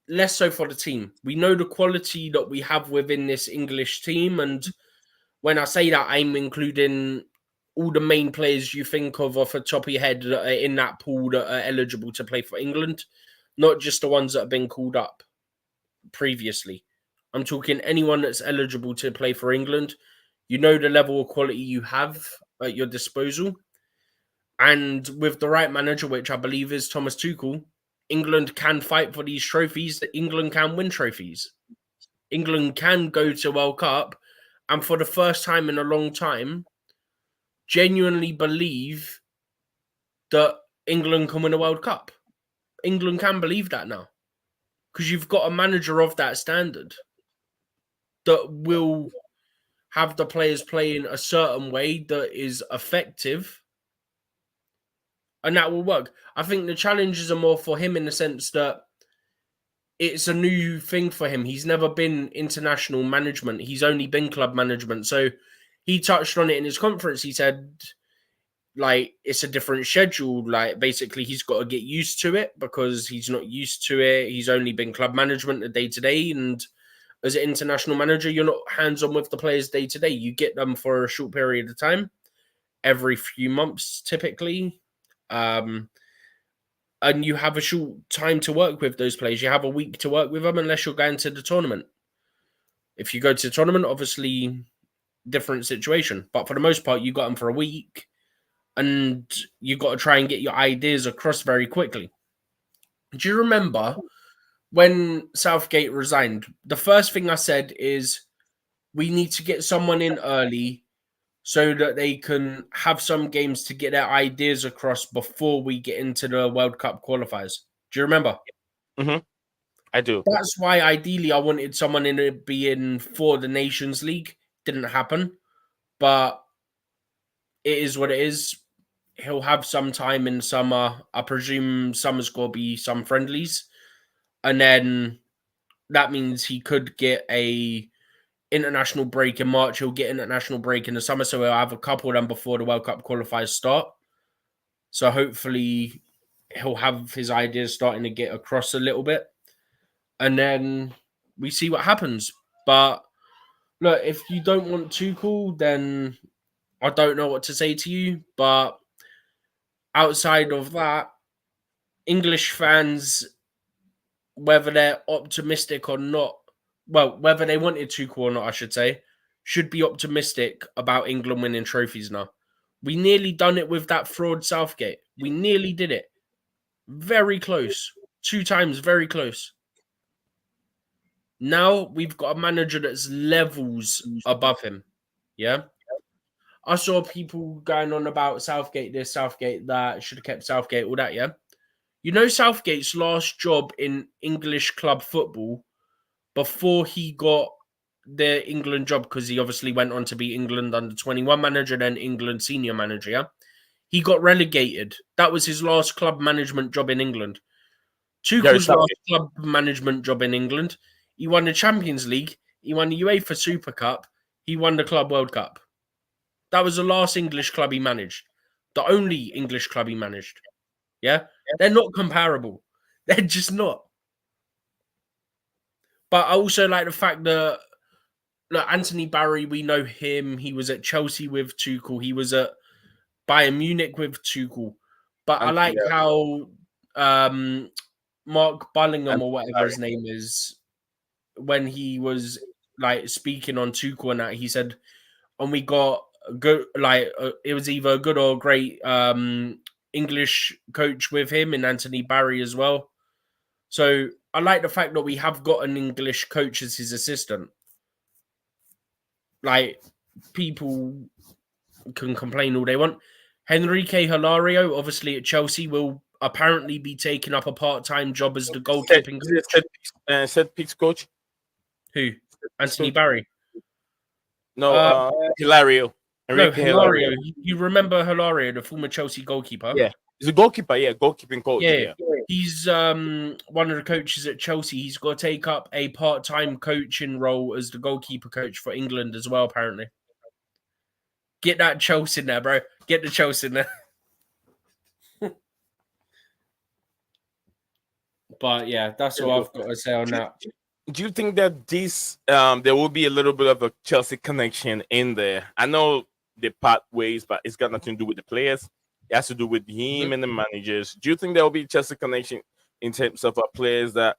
less so for the team. We know the quality that we have within this English team, and when I say that, I'm including all the main players you think of off the top of your head that are in that pool that are eligible to play for England, not just the ones that have been called up previously. I'm talking anyone that's eligible to play for England. You know the level of quality you have at your disposal. And with the right manager, which I believe is Thomas Tuchel, England can fight for these trophies. England can win trophies. England can go to World Cup. And for the first time in a long time, genuinely believe that England can win a World Cup. England can believe that now. Because you've got a manager of that standard that will have the players playing a certain way that is effective, and that will work. I think the challenges are more for him in the sense that it's a new thing for him. He's never been international management. He's only been club management. So he touched on it in his conference. He said, it's a different schedule. Basically, he's got to get used to it because he's not used to it. He's only been club management the day-to-day. And as an international manager, you're not hands-on with the players day-to-day. You get them for a short period of time, every few months, typically. And you have a short time to work with those players. You have a week to work with them unless you're going to the tournament. If you go to the tournament, obviously, different situation. But for the most part, you got them for a week. And you got to try and get your ideas across very quickly. Do you remember when Southgate resigned? The first thing I said is we need to get someone in early so that they can have some games to get their ideas across before we get into the World Cup qualifiers. Do you remember?
Mm-hmm. I do.
That's why ideally I wanted someone in to be in for the Nations League. Didn't happen, but it is what it is. He'll have some time in summer. I presume summer's going to be some friendlies. And then that means he could get a international break in March. He'll get international break in the summer. So he'll have a couple of them before the World Cup qualifiers start. So hopefully he'll have his ideas starting to get across a little bit. And then we see what happens. But look, if you don't want Tuchel, then I don't know what to say to you. But outside of that, English fans, whether they're optimistic or not, whether they wanted Tuchel or not, I should say, should be optimistic about England winning trophies now. We nearly done it with that fraud Southgate. We nearly did it. Very close. 2 times, very close. Now we've got a manager that's levels above him. Yeah? I saw people going on about Southgate this, Southgate that, should have kept Southgate, all that, yeah? You know Southgate's last job in English club football before he got the England job, because he obviously went on to be England under-21 manager, then England senior manager, yeah? He got relegated. That was his last club management job in England. Tuchel's last club management job in England. He won the Champions League. He won the UEFA Super Cup. He won the Club World Cup. That was the last English club he managed. The only English club he managed. Yeah? They're not comparable. They're just not. But I also like the fact that, look, Anthony Barry, we know him. He was at Chelsea with Tuchel. He was at Bayern Munich with Tuchel. But I like how Mark Bullingham, or whatever his name is, when he was speaking on Tuchel and that, he said, and we got good, like it was either a good or great English coach with him in Anthony Barry as well. So I like the fact that we have got an English coach as his assistant. Like, people can complain all they want. Henrique Hilario, obviously at Chelsea, will apparently be taking up a part-time job as the goalkeeping coach.
Set piece coach.
Who? Anthony Barry.
No, Hilario.
No,
Enrique
Hilario. You remember Hilario, the former Chelsea goalkeeper?
Yeah, he's a goalkeeper. Yeah, goalkeeping coach.
Yeah. He's one of the coaches at Chelsea. He's got to take up a part-time coaching role as the goalkeeper coach for England as well, apparently. Get that Chelsea in there, bro. Get the Chelsea in there. But yeah, that's all I've got to say on that.
Do you think that this there will be a little bit of a Chelsea connection in there? I know they part ways, but it's got nothing to do with the players. It has to do with him and the managers. Do you think there will be Chelsea connection in terms of players that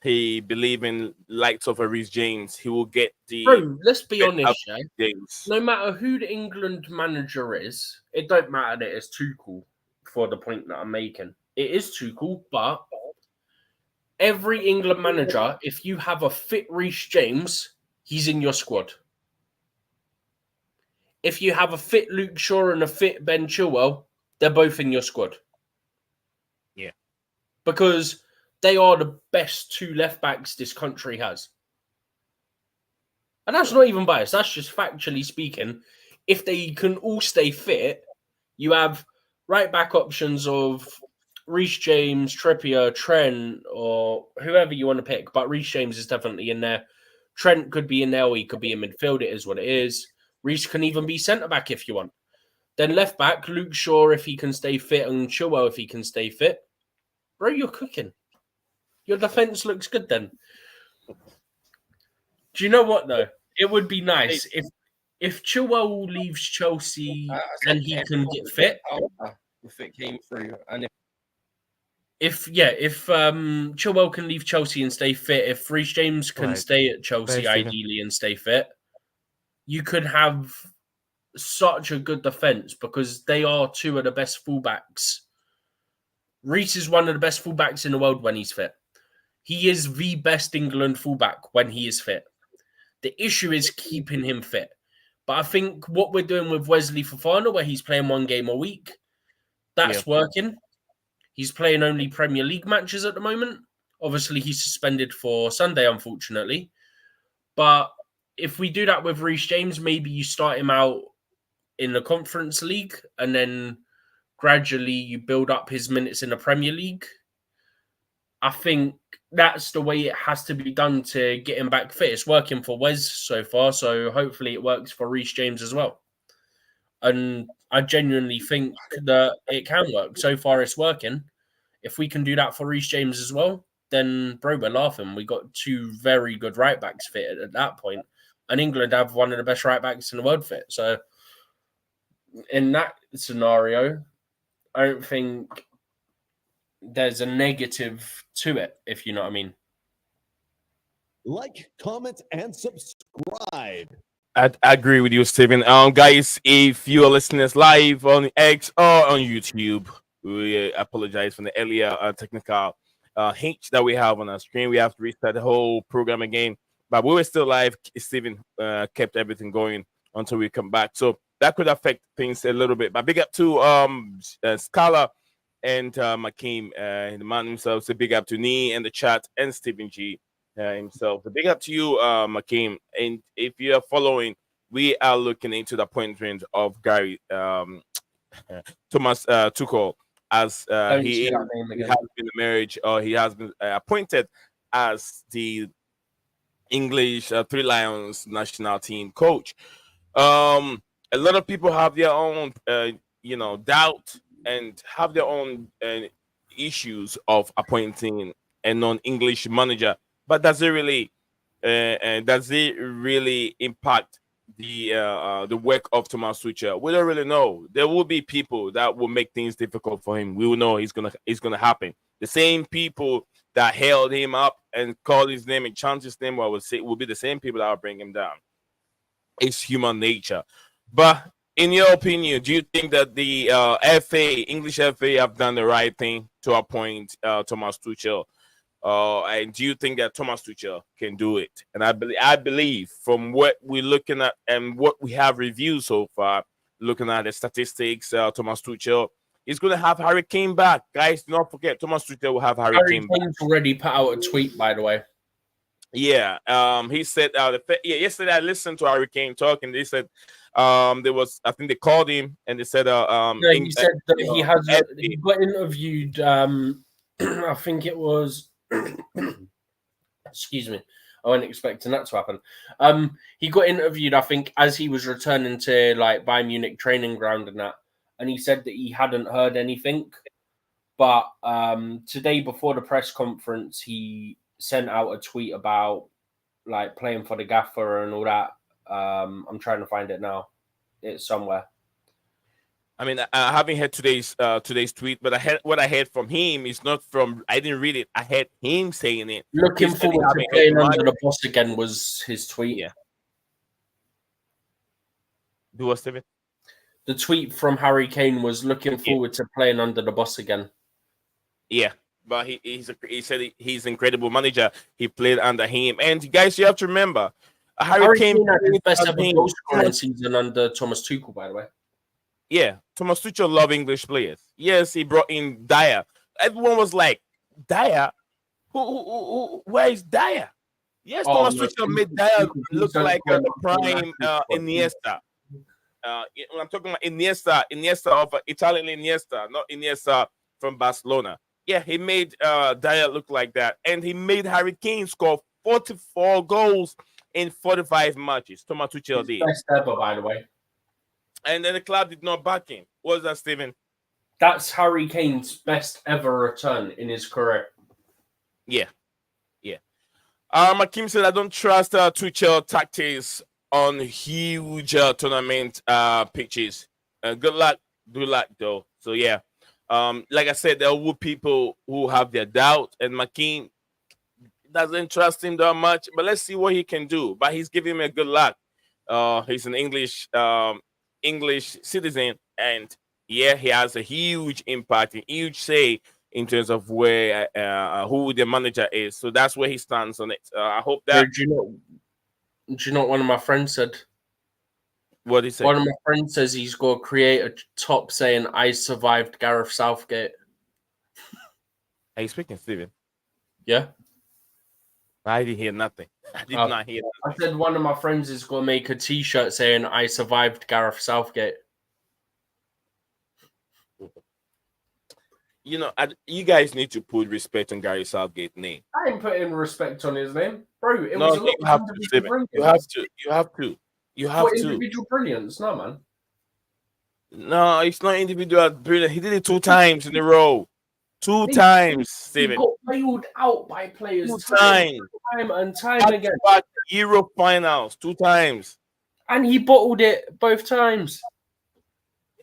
he believe in, likes of a Reece James? He will get the.
Bro, let's be honest, yeah?
James.
No matter who the England manager is, it don't matter that it's Tuchel for the point that I'm making. It is Tuchel, but every England manager, if you have a fit Reece James, he's in your squad. If you have a fit Luke Shaw and a fit Ben Chilwell, they're both in your squad.
Yeah.
Because they are the best two left backs this country has. And that's not even biased. That's just factually speaking. If they can all stay fit, you have right back options of Reece James, Trippier, Trent, or whoever you want to pick. But Reece James is definitely in there. Trent could be in there, or he could be in midfield. It is what it is. Reece can even be centre back if you want. Then left back, Luke Shaw if he can stay fit, and Chilwell if he can stay fit. Bro, you're cooking. Your defence looks good then. Do you know what though? It would be nice if Chilwell leaves Chelsea and he can get fit.
If it came through, and
If Chilwell can leave Chelsea and stay fit, if Reece James can stay at Chelsea ideally and stay fit, you could have such a good defence because they are two of the best fullbacks. Reece is one of the best fullbacks in the world when he's fit. He is the best England fullback when he is fit. The issue is keeping him fit. But I think what we're doing with Wesley Fofana, where he's playing one game a week, that's working. He's playing only Premier League matches at the moment. Obviously, he's suspended for Sunday, unfortunately. But if we do that with Reece James, maybe you start him out in the Conference League and then gradually you build up his minutes in the Premier League. I think that's the way it has to be done to get him back fit. It's working for Wes so far, so hopefully it works for Reece James as well. And I genuinely think that it can work. So far it's working. If we can do that for Reece James as well, then bro, we're laughing. We got two very good right backs fit at that point. And England have one of the best right backs in the world fit. So in that scenario, I don't think there's a negative to it, if you know what I mean.
Like, comment, and subscribe.
I agree with you, Steven. Guys, if you are listening to us live on X or on YouTube, we apologize for the earlier technical hitch that we have on our screen. We have to restart the whole program again, but we were still live. Steven kept everything going until we come back, so that could affect things a little bit. But big up to Scala and Makeem, the man himself. So big up to Nee and the chat and Stephen G himself. So big up to you, Makeem. And if you are following, we are looking into the appointment of Gary Thomas Tuchel as he has been married, or he has been appointed as the English Three Lions national team coach. A lot of people have their own, doubt and have their own issues of appointing a non-English manager. But does it really impact the work of Thomas Tuchel? We don't really know. There will be people that will make things difficult for him. We will know it's gonna happen. The same people that held him up and called his name and chant his name, will be the same people that will bring him down. It's human nature. But In your opinion, do you think that the English FA, have done the right thing to appoint Thomas Tuchel? And do you think that Thomas Tuchel can do it? And I believe from what we're looking at and what we have reviewed so far, looking at the statistics, Thomas Tuchel is going to have Harry Kane back. Guys, do not forget, Thomas Tuchel will have Harry Kane back.
Kane's already put out a tweet, by the way.
Yeah, he said yesterday I listened to Harry Kane talk, and they said there was, I think they called him and they said
he said that he got interviewed. I think it was. Excuse me, I wasn't expecting that to happen. He got interviewed, I think, as he was returning to like Bayern Munich training ground and that, and he said that he hadn't heard anything. But today, before the press conference, he sent out a tweet about like playing for the gaffer and all that. I'm trying to find it now. It's somewhere.
I mean, I haven't heard today's tweet, but what I heard from him is not from. I didn't read it. I heard him saying it.
Looking forward to playing under the boss again was his tweet.
Yeah. Do what, Steven?
The tweet from Harry Kane was looking forward to playing under the boss again.
Yeah, but he said he's an incredible manager. He played under him, and you guys, you have to remember, Harry Kane
had his best ever goal scoring season under Thomas Tuchel, by the way.
Yeah, Thomas Tuchel loved English players. Yes, he brought in Dyer. Everyone was like, Dyer? Where is Dyer? Yes, Thomas Tuchel made Dyer look like a prime Iniesta. I'm talking about Iniesta of Italian Iniesta, not Iniesta from Barcelona. Yeah, he made Dyer look like that. And he made Harry Kane score 44 goals in 45 matches. Thomas Tuchel did.
Best ever, by the way.
And then the club did not back him. What was that, Steven?
That's Harry Kane's best ever return in his career.
Yeah. Akim said, I don't trust Tuchel tactics on huge tournament pitches. Good luck though. So yeah, like I said, there were people who have their doubt, and McKean doesn't trust him that much. But let's see what he can do. But he's giving him a good luck. He's an English citizen, and yeah, he has a huge impact, a huge say in terms of where who the manager is. So that's where he stands on it. I hope that.
Do you know what one of my friends said?
What did he say?
One of my friends says he's going to create a top saying, I survived Gareth Southgate.
Are you speaking, Steven?
Yeah.
I didn't hear nothing. I did not hear
nothing. I said one of my friends is going to make a T-shirt saying, I survived Gareth Southgate.
You know, you guys need to put respect on Gareth Southgate's name.
I ain't putting respect on his name. Bro, it
no,
was a lot
you have
of
to, Steven. You have to.
Individual brilliance, no, man.
No, it's not individual brilliance. He did it 2 times in a row. 2 times, Steven.
He got bailed out by players
2 times.
Time and time again.
Euro finals 2 times.
And he bottled it both times.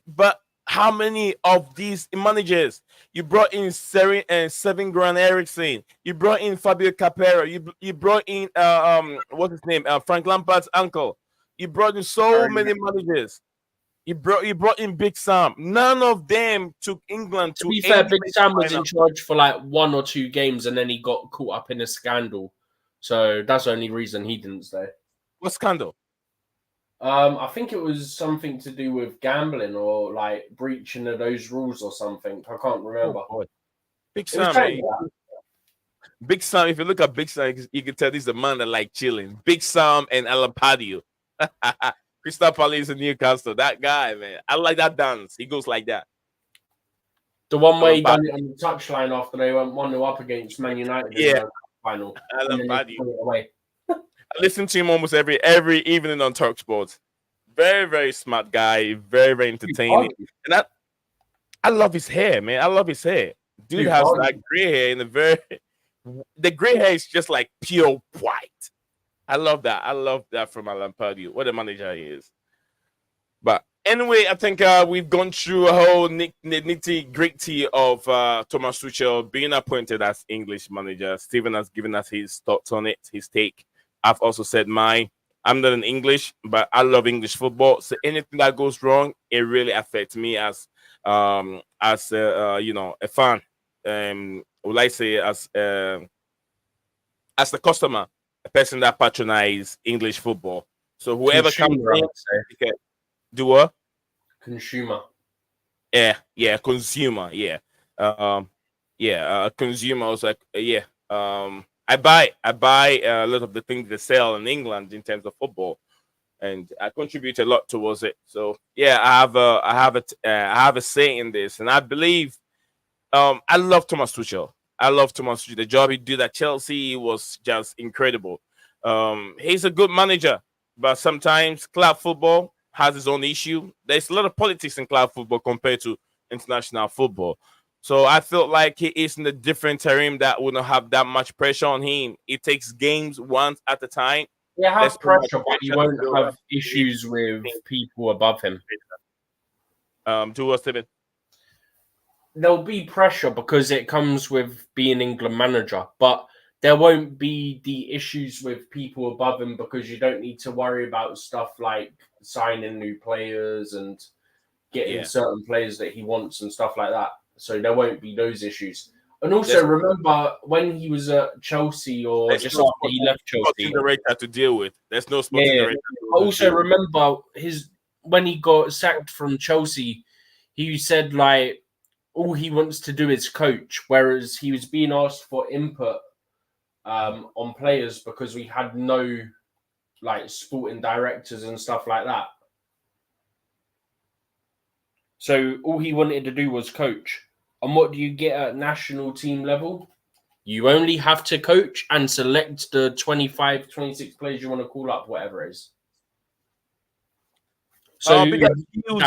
But how many of these managers? You brought in Seven Grand Eriksson. You brought in Fabio Capello. You brought in what's his name? Frank Lampard's uncle. You brought in so many managers. You brought in Big Sam. None of them took England to
be fair, Big Sam was in charge for like 1 or 2 games, and then he got caught up in a scandal. So that's the only reason he didn't stay.
What scandal?
I think it was something to do with gambling or like breaching of those rules or something. I can't remember.
Oh, Big Sam, Big Sam. If you look at Big Sam, you can tell this is a man that like chilling. Big Sam and Alan Pardew. Crystal Palace and Newcastle. That guy, man. I like that dance. He goes like that.
The one way he done it on the touchline after they went 1-0 up against Man United in the final.
Alan Pardew. I listen to him almost every evening on Talk Sports. Very, very smart guy. Very, very entertaining. And I love his hair, man. I love his hair. Dude has that gray hair the gray hair is just like pure white. I love that. I love that from Alan Pardew. What a manager he is. But anyway, I think we've gone through a whole nitty-gritty of Thomas Tuchel being appointed as English manager. Stephen has given us his thoughts on it, his take. I've also said mine. I'm not in English, but I love English football. So anything that goes wrong, it really affects me as you know, a fan. Would I say as the customer, a person that patronize English football. So whoever comes
Consumer, I
in,
would say.
they can do what?
Consumer.
Yeah, consumer, yeah, consumer. I was like, yeah, I buy a lot of the things they sell in England in terms of football, and I contribute a lot towards it. So yeah, I have a say in this, and I believe I love Thomas Tuchel. I love Thomas Tuchel. The job he did at Chelsea was just incredible. He's a good manager, but sometimes club football has its own issue. There's a lot of politics in club football compared to international football. So I felt like he is in a different terrain that will not have that much pressure on him. He takes games once at a time.
He
There's
have
too much
pressure, but he
pressure to
won't
build
have
up.
issues with people above him.
To us, Steven.
There'll be pressure because it comes with being England manager, but there won't be the issues with people above him because you don't need to worry about stuff like signing new players and getting
Yeah.
certain players that he wants and stuff like that. So there won't be those issues. And also
There's-
remember when he was at Chelsea or
There's
just
no
after he left Chelsea.
sporting director to deal with. There's no sporting
Yeah.
director.
Also remember when he got sacked from Chelsea, he said like all he wants to do is coach, whereas he was being asked for input on players because we had no like sporting directors and stuff like that. So all he wanted to do was coach. And what do you get at national team level? You only have to coach and select the 25, 26 players you want to call up, whatever it is. So
big up to you,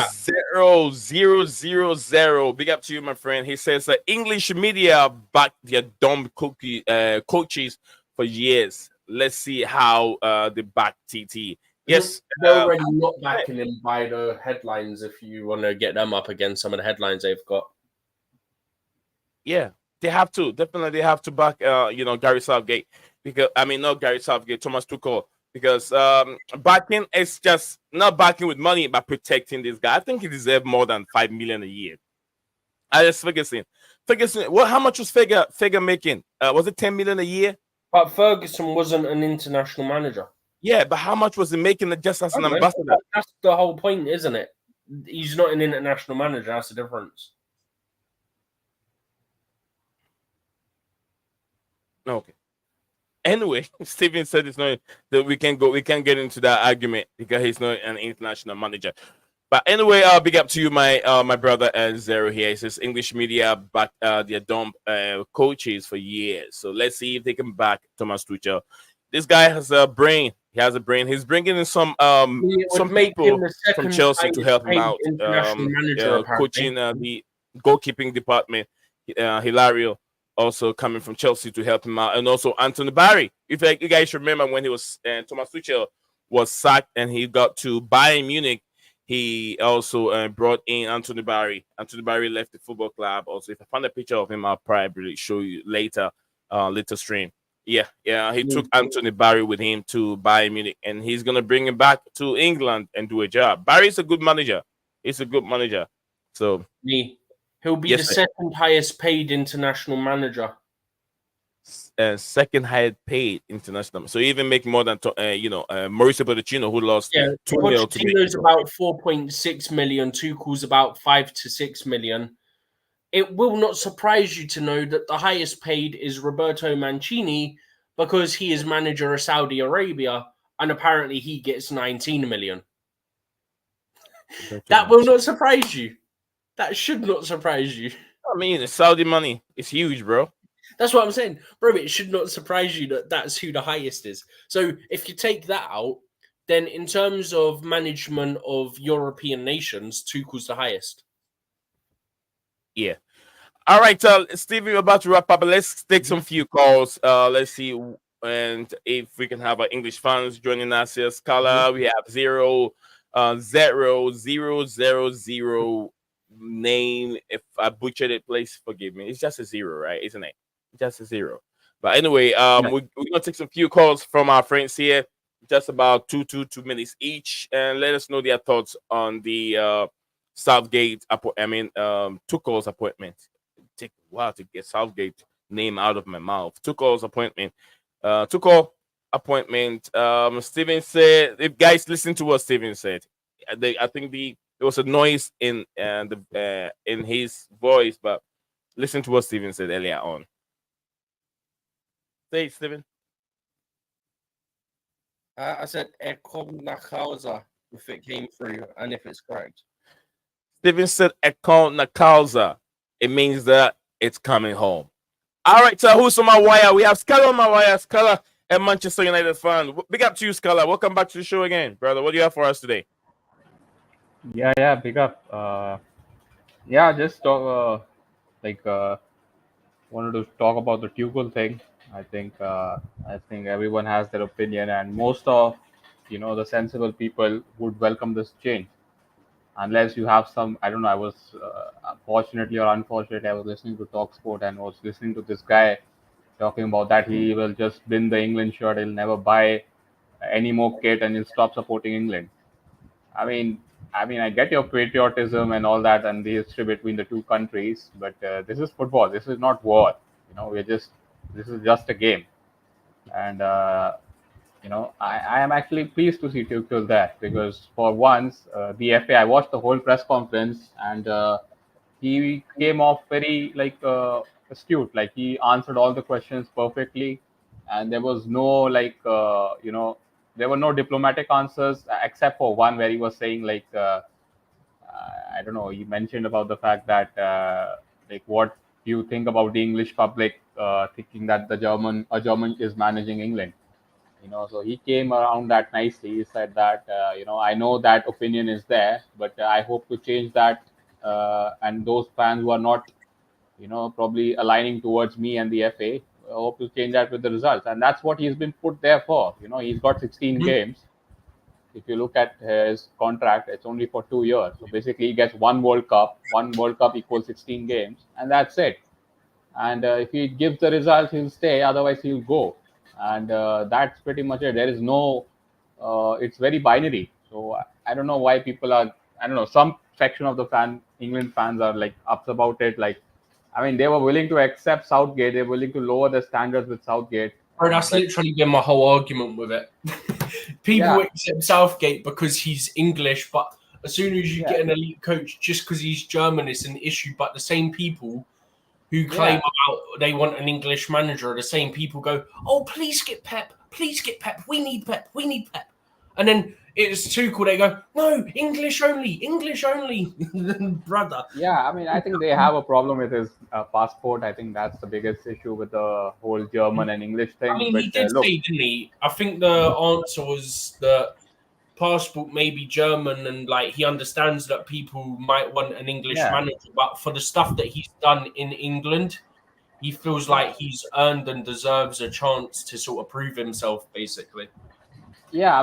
0000. Big up to you, my friend. He says English media backed their dumb coaches for years. Let's see how they back TT. Yes,
they're already not backing him by the headlines. If you want to get them up against some of the headlines they've got,
yeah, they have to definitely they have to back you know, Gary Southgate, because I mean not Gary Southgate, Thomas Tuchel, because backing is just not backing with money but protecting this guy. I think he deserves more than 5 million a year. Alex Ferguson, what? How much was Figure making? Was it 10 million a year?
but Ferguson wasn't an international manager.
Yeah, but how much was he making just as an ambassador?
That's the whole point, isn't it? He's not an international manager. That's the difference.
Okay. Anyway, Steven said it's not that we can get into that argument because he's not an international manager. But anyway, big up to you, my brother Zero here. He says English media back their dumb coaches for years. So let's see if they can back Thomas Tuchel. This guy has a brain. He has a brain. He's bringing in some people from Chelsea to help him out. Coaching the goalkeeping department. Hilario also coming from Chelsea to help him out, and also Anthony Barry. If you guys remember when he was Thomas Tuchel was sacked and he got to Bayern Munich, he also brought in Anthony Barry. Anthony Barry left the football club. Also, if I find a picture of him, I'll probably show you later stream. Yeah, he took Anthony Barry with him to Bayern Munich, and he's gonna bring him back to England and do a job. Barry's a good manager. He's a good manager. So
he'll be the second highest paid international manager.
Second highest paid international. So even make more than Mauricio Pochettino, who lost 2 million.
Pochettino's about 4.6 million. Tuchel's about 5 to 6 million. It will not surprise you to know that the highest paid is Roberto Mancini because he is manager of Saudi Arabia, and apparently he gets 19 million. That will not surprise you. That should not surprise you.
I mean, the Saudi money is huge, bro.
That's what I'm saying. Bro, it should not surprise you that that's who the highest is. So if you take that out, then in terms of management of European nations, Tuchel's the highest.
Yeah. All right, Steve, we're about to wrap up, but let's take some few calls. Let's see, and if we can have our English fans joining us here. Scala, we have 00000 name. If I butchered it, please forgive me. It's just a 0, right? Isn't it? Just a 0. But anyway, we're gonna take some few calls from our friends here. just about 2 minutes each, and let us know their thoughts on the Southgate. Tuchel's appointment. It take a while to get Southgate name out of my mouth. Tuchel's appointment. Tuchel appointment. Steven said, if guys listen to what Steven said, I think there was a noise in his voice, but listen to what Steven said earlier on. Say, Steven.
I said Ekon Nakauza if it came through and if it's correct.
Steven said Ekon Nakauza. It means that it's coming home. All right, so who's on my wire? We have Scala on my wire. Scala, a Manchester United fan. Big up to you, Scala. Welcome back to the show again, brother. What do you have for us today?
Yeah, big up. Just talk, wanted to talk about the Tuchel thing. I think everyone has their opinion, and most of the sensible people would welcome this change, unless you have some. I don't know. I was fortunately or unfortunately, I was listening to Talksport and was listening to this guy talking about that he will just win the England shirt. He'll never buy any more kit, and he'll stop supporting England. I mean, I get your patriotism and all that, and the history between the two countries, but this is football. This is not war. This is just a game, and I am actually pleased to see Tuchel there, because for once, the FA. I watched the whole press conference, and he came off very astute. Like, he answered all the questions perfectly, and there was no there were no diplomatic answers except for one where he was saying I don't know. He mentioned about the fact that what do you think about the English public thinking that a German is managing England? So he came around that nicely. He said that I know that opinion is there, but I hope to change that. And those fans who are not probably aligning towards me and the FA, I hope to change that with the results. And that's what he's been put there for. He's got 16 games. If you look at his contract, it's only for 2 years. So basically, he gets one World Cup. One World Cup equals 16 games, and that's it. And if he gives the results, he'll stay. Otherwise, he'll go. And that's pretty much it. There is no. It's very binary. So I don't know why people are. I don't know. Some section of the England fans are ups about it. They were willing to accept Southgate. They're willing to lower the standards with Southgate.
Bro, that's literally been my whole argument with it. People accept Southgate because he's English, but as soon as you get an elite coach, just because he's German, it's an issue. But the same people who claim about they want an English manager are the same people go, oh, please get Pep. Please get Pep. We need Pep. We need Pep. And then it's Tuchel. They go, no, English only. Brother.
Yeah, I think they have a problem with his passport. I think that's the biggest issue with the whole German and English thing.
He did say, didn't he? I think the answer was that passport may be German, and he understands that people might want an English manager, but for the stuff that he's done in England, he feels like he's earned and deserves a chance to sort of prove himself, basically.
Yeah,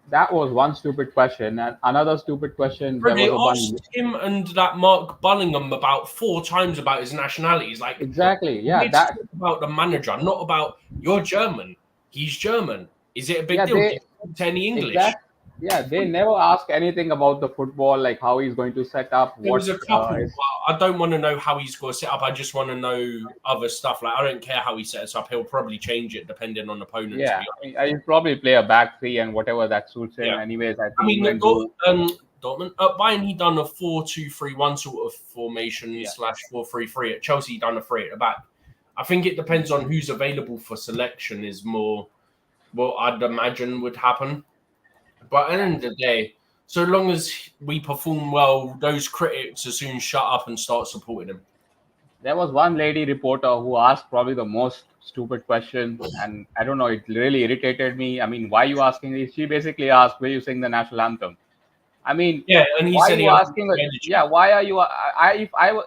that was one stupid question, and another stupid question.
They asked him and that Mark Bullingham about 4 times about his nationality. He's like,
exactly, yeah.
That's about the manager, not about you're German. He's German. Is it a big deal to any English?
Yeah, they never ask anything about the football, like how he's going to set up.
There was a couple. I don't want to know how he's going to set up. I just want to know other stuff. I don't care how he sets up. He'll probably change it depending on opponents.
Yeah, he'll probably play a back 3 and whatever that suits him. Yeah. Anyways,
Dortmund, Bayern, he done a 4-2-3-1 sort of formation / 4-3-3. At Chelsea, he done a 3 at the back. I think it depends on who's available for selection is more what I'd imagine would happen. But at the end of the day, so long as we perform well, those critics will soon shut up and start supporting him.
There was one lady reporter who asked probably the most stupid question, and I don't know, it really irritated me. Why are you asking this? She basically asked, will you sing the national anthem?
And he said he asking.
Why are you?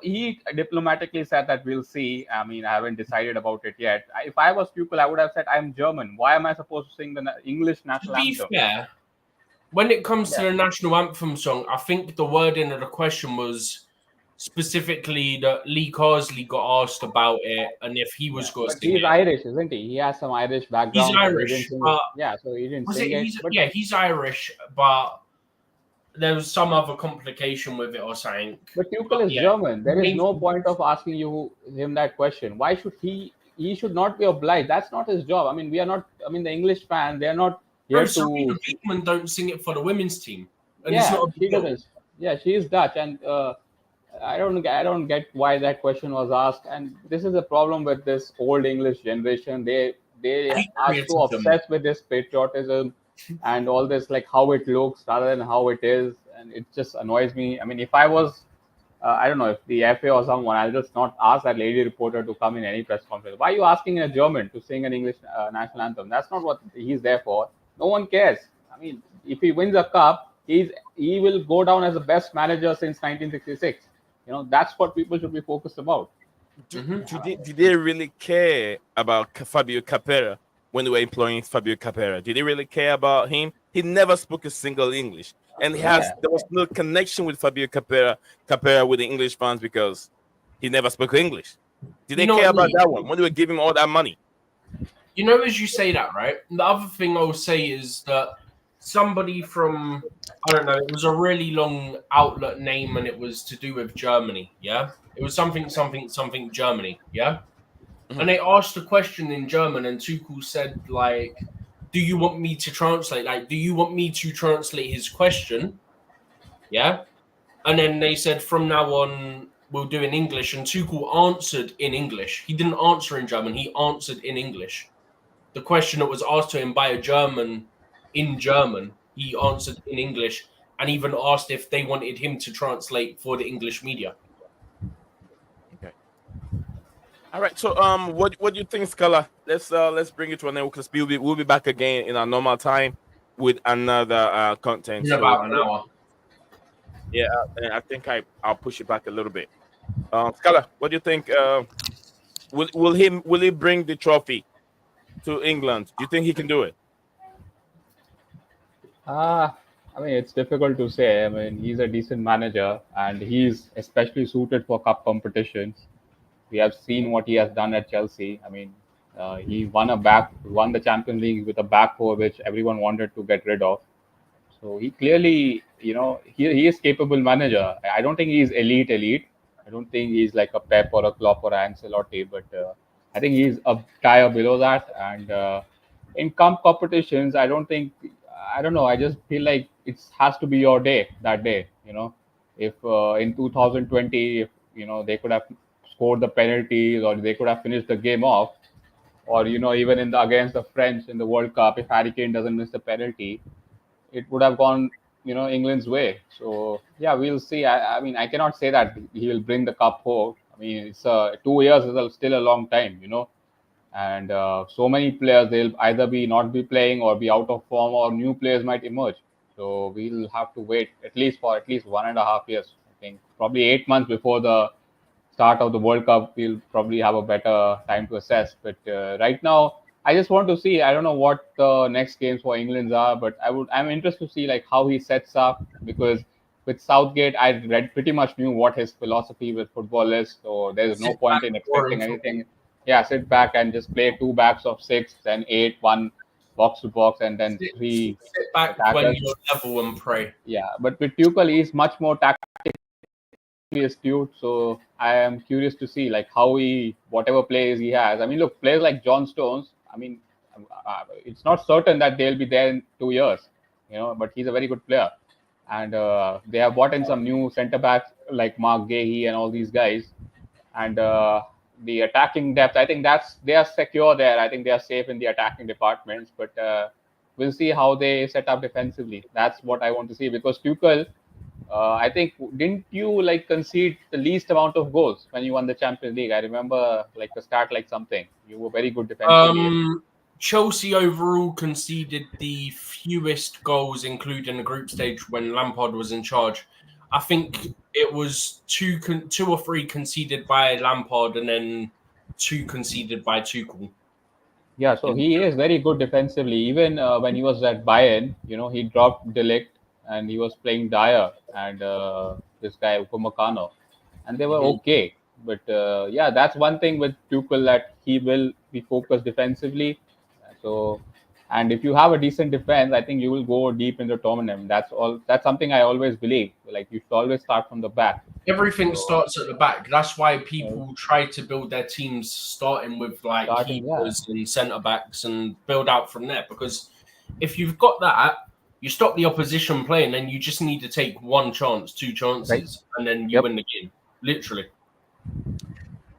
He diplomatically said that we'll see. I haven't decided about it yet. If I was Tuchel, I would have said I'm German. Why am I supposed to sing the English national anthem?
To be fair, when it comes to the national anthem song, I think the wording of the question was specifically that Lee Carsley got asked about it and if he was going to
But
sing
he's
it.
Irish, isn't he? He has some Irish background.
He's
So he
Irish.
didn't sing it. Yeah, so he didn't
Was it?
sing it. But
He's Irish, but there was some other complication with it or something.
But Tuchel is
Yeah.
German. There is no point of asking him that question. Why should he? He should not be obliged. That's not his job. I mean, we are not. I mean, the English fans, they are not here
Sarina
to.
Beekman don't sing it for the women's team, and it's
Yeah,
not a
she
big deal.
doesn't. Yeah, she is Dutch, and I don't get why that question was asked. And this is the problem with this old English generation. They are so
Patriotism.
obsessed with this patriotism and all this, like how it looks rather than how it is, and it just annoys me. I mean, if I was I don't know if the FA or someone, I'll just not ask that lady reporter to come in any press conference. Why are you asking a German to sing an English national anthem? That's not what he's there for. No one cares. I mean, if he wins a cup, he will go down as the best manager since 1966. You know, that's what people should be focused about.
Did they really care about Fabio Capera when they were employing Fabio Capera? Did they really care about him? He never spoke a single English, and there was no connection with Fabio Capera with the English fans because he never spoke English. Did they care about that one when they were giving him all that money?
You know, as you say that, right? The other thing I'll say is that somebody from, I don't know, it was a really long outlet name and it was to do with Germany, yeah? It was something Germany, yeah? And they asked a question in German and Tuchel said, like, do you want me to translate? Like, do you want me to translate his question? Yeah? And then they said, from now on, we'll do in English. And Tuchel answered in English. He didn't answer in German. He answered in English. The question that was asked to him by a German in German, he answered in English and even asked if they wanted him to translate for the English media.
Okay. All right. So, what do you think, Scala? Let's bring it to an end because we'll be back again in our normal time with another content.
In about an hour.
Yeah, and I think I'll push it back a little bit. Scala, what do you think? Will he bring the trophy to England? Do you think he can do it?
I mean, it's difficult to say. I mean, he's a decent manager, and he's especially suited for cup competitions. We have seen what he has done at Chelsea. I mean, he won the Champions League with a back four which everyone wanted to get rid of. So he clearly, he is capable manager. I don't think he's elite. I don't think he's like a Pep or a Klopp or an Ancelotti, but I think he's a tier below that. And in cup competitions, I don't know. I just feel like it has to be your day that day. If in 2020, if they could have scored the penalties or they could have finished the game off, or even against the French in the World Cup, if Harry Kane doesn't miss the penalty, it would have gone England's way. So yeah, we'll see. I mean, I cannot say that he will bring the cup home. I mean, it's 2 years is still a long time, and so many players, they'll either not be playing or be out of form, or new players might emerge. So we'll have to wait at least 1.5 years. I think probably 8 months before the start of the World Cup, we'll probably have a better time to assess. But right now, I just want to see. I don't know what the next games for England are, but I'm interested to see like how he sets up, because with Southgate, I pretty much knew what his philosophy with football is. So there's no point in expecting anything. Yeah, sit back and just play 2 backs of 6, then 8, 1 box to box, and then 3.
Sit back when you're level and pray.
Yeah, but with Tuchel, he's much more tactically astute. So I am curious to see like how whatever plays he has. I mean, look, players like John Stones. I mean, it's not certain that they'll be there in 2 years, but he's a very good player. And they have brought in some new centre backs like Mark Gahey and all these guys. And the attacking depth, I think they are secure there. I think they are safe in the attacking departments. But we'll see how they set up defensively. That's what I want to see, because Tuchel, I think, didn't you like concede the least amount of goals when you won the Champions League? I remember like a stat like something. You were very good defensively.
Chelsea overall conceded the fewest goals, including the group stage when Lampard was in charge. I think it was 2 or 3 conceded by Lampard and then 2 conceded by Tuchel.
Yeah, so he is very good defensively. Even when he was at Bayern, he dropped De Ligt and he was playing Dyer and this guy Upamecano. and they were okay. But yeah, that's one thing with Tuchel, that he will be focused defensively. So, and if you have a decent defense, I think you will go deep in the tournament. That's all. That's something I always believe. Like, you should always start from the back.
Everything
So,
starts at the back. That's why people try to build their teams starting with like
Starting, yeah.
keepers and centre backs and build out from there. Because if you've got that, you stop the opposition playing, then you just need to take one chance, two chances, and then you
Yep.
win the game. Literally.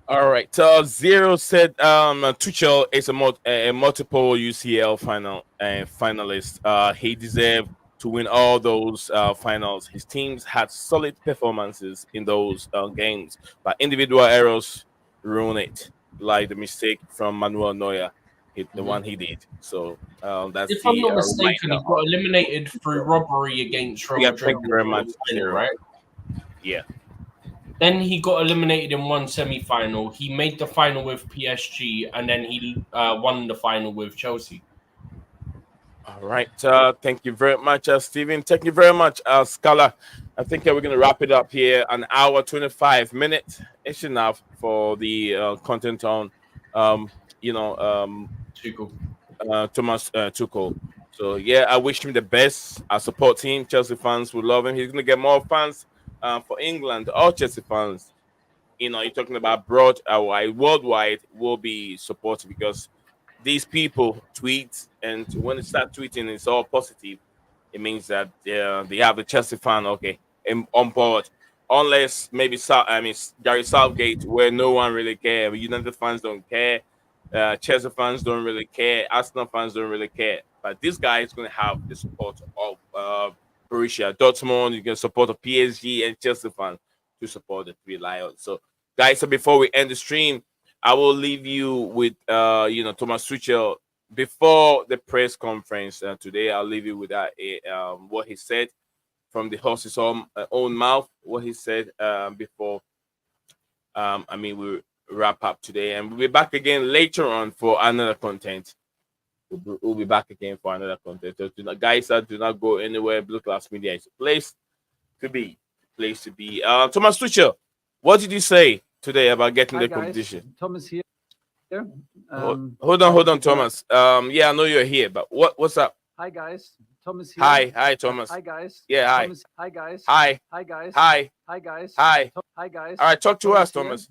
All right. Zero said Tuchel is a multiple UCL finalist. He deserved to win all those finals. His teams had solid performances in those games, but individual errors ruin it, like the mistake from Manuel Neuer, the one he did. So that's
If I'm
the
not mistaken, he
reminder.
got eliminated through robbery against Real
Yeah,
Madrid.
thank you very much,
Final,
Zero.
right?
Yeah.
Then he got eliminated in one semi-final. He made the final with PSG, and then he won the final with Chelsea.
All right. Thank you very much, Stephen. Thank you very much, Scala. I think we're going to wrap it up here. An hour, 25 minutes. It's enough for the content on,
Tuchel.
Thomas Tuchel. So, yeah, I wish him the best. I support him. Chelsea fans will love him. He's going to get more fans for England. All Chelsea fans, you're talking about worldwide will be supportive, because these people tweet, and when they start tweeting, it's all positive. It means that they have the Chelsea fan on board. Unless maybe Gareth Southgate, where no one really cares. United fans don't care. Chelsea fans don't really care. Arsenal fans don't really care. But this guy is going to have the support of Borussia Dortmund. You can support the PSG and Chelsea fans to support the Three Lions. So, guys, so before we end the stream, I will leave you with Thomas Tuchel before the press conference today. I'll leave you with that what he said from the horse's own mouth. What he said before. We wrap up today, and we'll be back again later on for another content. We'll be back again for another content. So guys, do not go anywhere. Blueclouds Media is a place to be. Thomas Tuchel, what did you say today about getting
Hi
the
guys,
competition?
Thomas here.
Hold on, Thomas. Yeah, I know you're here, but what's up?
Hi guys, Thomas here.
Hi, Thomas.
Hi guys.
Yeah, hi.
Thomas, hi guys.
Hi.
Hi guys.
Hi.
Hi guys.
Hi.
Hi guys.
All right, talk to us,
here.
Thomas.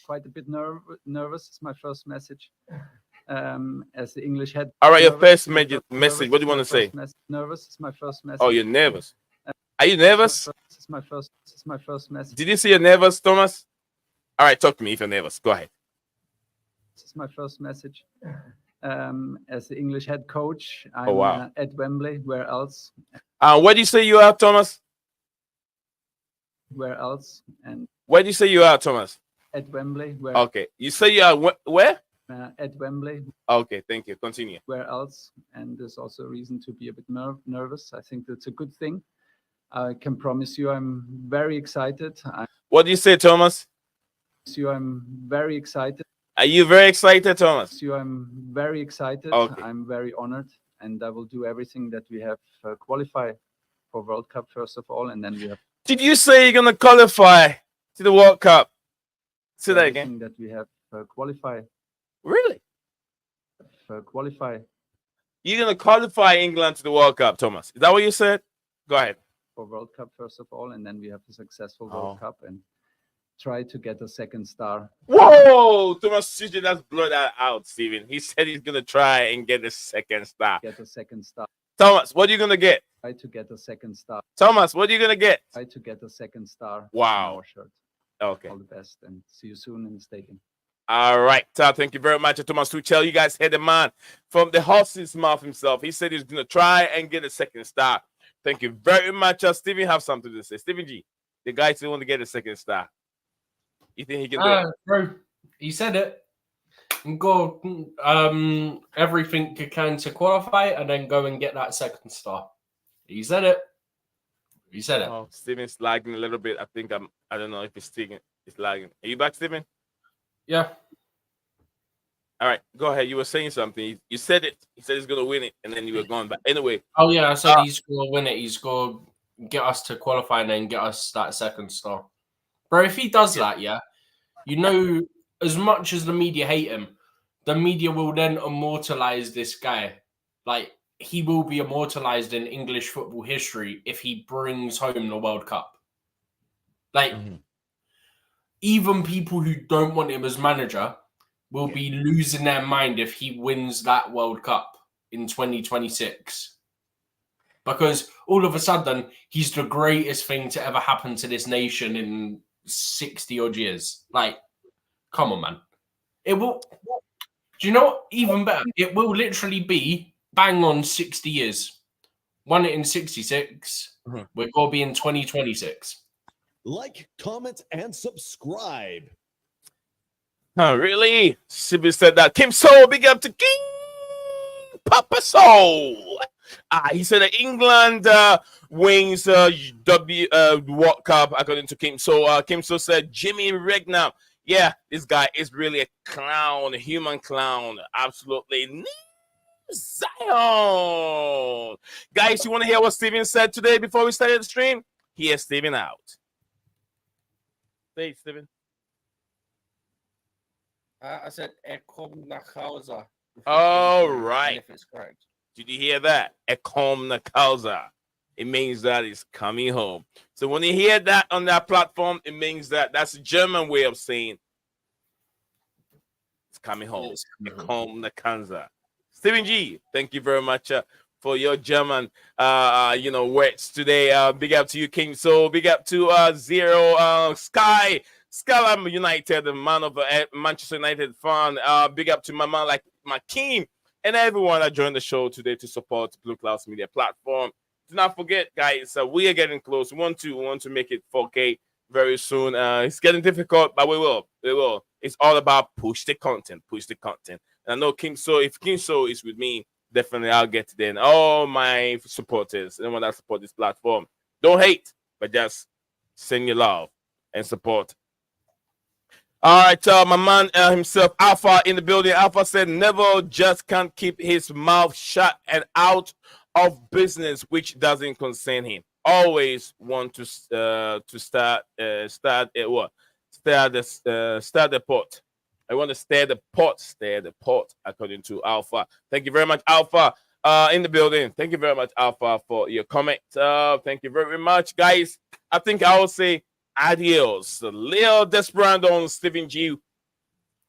Quite a bit nervous. It's my first message. As the English head.
All right, your
nervous.
first message. What do you want to say?
Nervous. It's my first message.
Oh, you're nervous. Are you nervous?
This is my first message.
Did you say you're nervous, Thomas? All right, talk to me if you're nervous. Go ahead.
This is my first message. As the English head coach, I'm
Oh, wow.
at Wembley. Where else?
Where do you say you are, Thomas?
Where else? And
Where do you say you are, Thomas?
at Wembley. Where?
Okay, you say you are where?
At Wembley.
Okay, thank you. Continue.
Where else? And there's also a reason to be a bit nervous. I think that's a good thing. I can promise you, I'm very excited.
What do you say, Thomas?
I'm very excited.
Are you very excited, Thomas?
I'm very excited.
Okay.
I'm very honored, and I will do everything that we have qualify for World Cup first of all, and then we have.
Did you say you're gonna qualify to the World Cup? Say that
everything
again.
that we have qualify.
Really?
Qualify
You're gonna qualify England to the World Cup, Thomas? Is that what you said? Go ahead.
for World Cup first of all, and then we have a successful
Oh.
World Cup and try to get a second star.
Whoa, Thomas Tuchel, let's blow that out, Steven. He said he's gonna try and get a second star.
Get a second star.
Thomas, what are you gonna get?
Try to get a second star.
Thomas, what are you gonna get?
Try to get a second star.
Wow.
On our shirt.
Okay.
All the best, and see you soon in the stadium.
All right. Thank you very much, Thomas Tuchel. You guys heard the man from the horse's mouth himself. He said he's gonna try and get a second star. Thank you very much. Steven have something to say. Steven G, the guy still want to get a second star. You think he can do it?
Bro, he said it. Go everything you can to qualify, and then go and get that second star. He said it. He said it.
Oh, Steven's lagging a little bit. I think I don't know if it's sticking. It's lagging. Are you back, Steven?
Yeah.
All right, go ahead. You were saying something. You said it. He said he's gonna win it, and then you were gone. But anyway.
Oh yeah, I said he's gonna win it. He's gonna get us to qualify and then get us that second star. Bro, if he does that, yeah, you know, as much as the media hate him, the media will then immortalize this guy. Like, he will be immortalized in English football history if he brings home the World Cup. Like, even people who don't want him as manager will be losing their mind if he wins that World Cup in 2026. Because all of a sudden, he's the greatest thing to ever happen to this nation in 60 odd years. Like, come on, man. It will. Do you know what? Even better, it will literally be bang on 60 years. Won it in 66. We're going to be in 2026.
Like, comment, and subscribe.
Oh, really? Sibu said that. Kim Soul, big up to King Papa Soul. He said that England wins World Cup, according to Kim Soul. Kim Soul said Jimmy Regnam. Yeah, this guy is really a clown, a human clown. Absolutely. Zion. Guys, you want to hear what Steven said today before we started the stream? Here's Steven out. Say, Steven.
I said Ekom Nakauza.
All right.
If it's correct.
Did you hear that? Ekom Nakauza. It means that it's coming home. So when you hear that on that platform, it means that that's a German way of saying it's coming home. Ekom Nakauza. Stephen G, thank you very much for your German, words today. Big up to you, King Soul. Big up to Zero Sky. Skylam United, the man of Manchester United fan. Big up to my man, like my king, and everyone that joined the show today to support Blueclouds Media platform. Do not forget, guys, we are getting close. We want to make it 4K very soon. It's getting difficult, but we will. It's all about push the content. And I know King So, if King So is with me, definitely I'll get it in. All my supporters, anyone that support this platform, don't hate, but just send your love and support. All right, my man himself, Alpha, in the building. Alpha said Neville just can't keep his mouth shut and out of business, which doesn't concern him. Always want to start the pot. I want to stir the pot, according to Alpha. Thank you very much, Alpha, in the building. Thank you very much, Alpha, for your comment. Thank you very much, guys. I think I will say adios. Leo Desperado, Stephen G.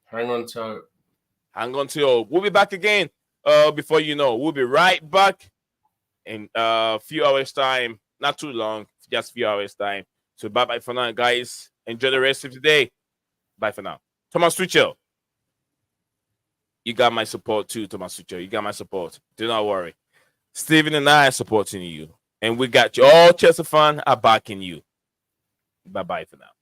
Hang on to.
We'll be back again. Before you know, we'll be right back in a few hours' time. Not too long, just a few hours' time. So bye-bye for now, guys. Enjoy the rest of the day. Bye for now. Thomas Tuchel, you got my support too, Thomas Tuchel. You got my support. Do not worry. Steven and I are supporting you. And we got you. All Chelsea fans are backing you. Bye-bye for now.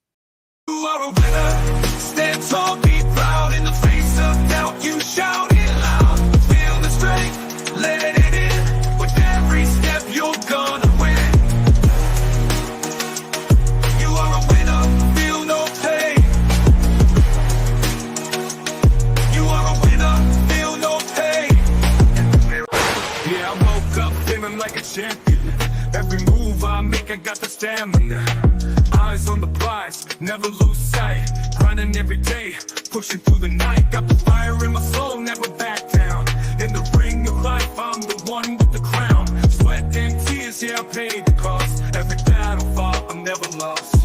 You are a winner. Stand tall, be proud. In the face of doubt, you shout it loud. Feel the strength, let it in. With every step, you're gonna win. You are a winner, feel no pain. You are a winner, feel no pain. Yeah, I woke up feeling like a champion. Every move I make, I got the stamina. Eyes on the prize, never lose sight. Grinding every day, pushing through the night. Got the fire in my soul, never back down. In the ring of life, I'm the one with the crown. Sweat and tears, yeah, I paid the cost. Every battle fought, I'm never lost.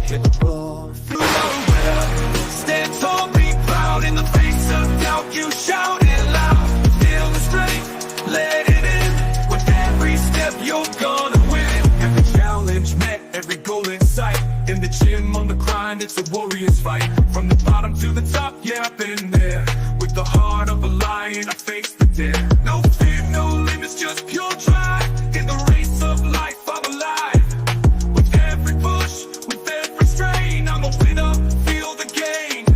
Hit the road, feel a winner. Stand tall, be proud. In the face of doubt, you shout it loud. Feel the strength, let it in. With every step, you're gonna win. Every challenge met, every goal in sight. In the gym, on the grind, it's a warrior's fight. From the bottom to the top, yeah, I've been there. With the heart of a lion, I face the dead. No fear, no limits, just pure drive. In the race of life, I'm alive. With every push, with every strain, I'm a winner, feel the gain.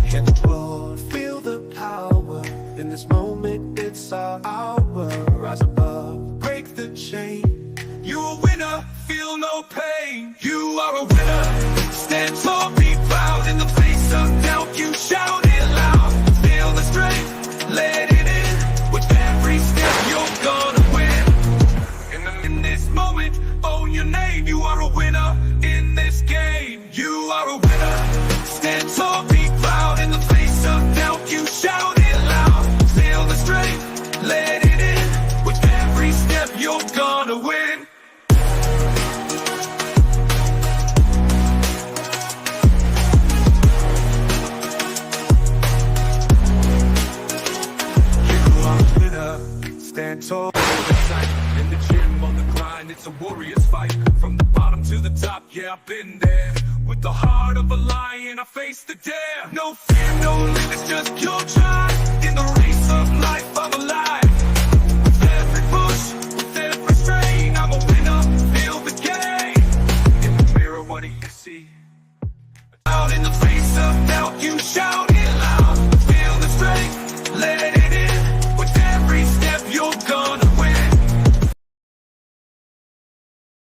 Hit the road, feel the power. In this moment, it's our hour. Rise above, break the chain. You're a winner, feel no pain. You are a winner. Stand tall, be proud. In the face of doubt, you shout it loud. Feel the strength, let it in. With every step, you're gonna win. In this moment, own your name. You are a winner in this game. You are a winner. Yeah, I've been there. With the heart of a lion, I face the dare. No fear, no limits, just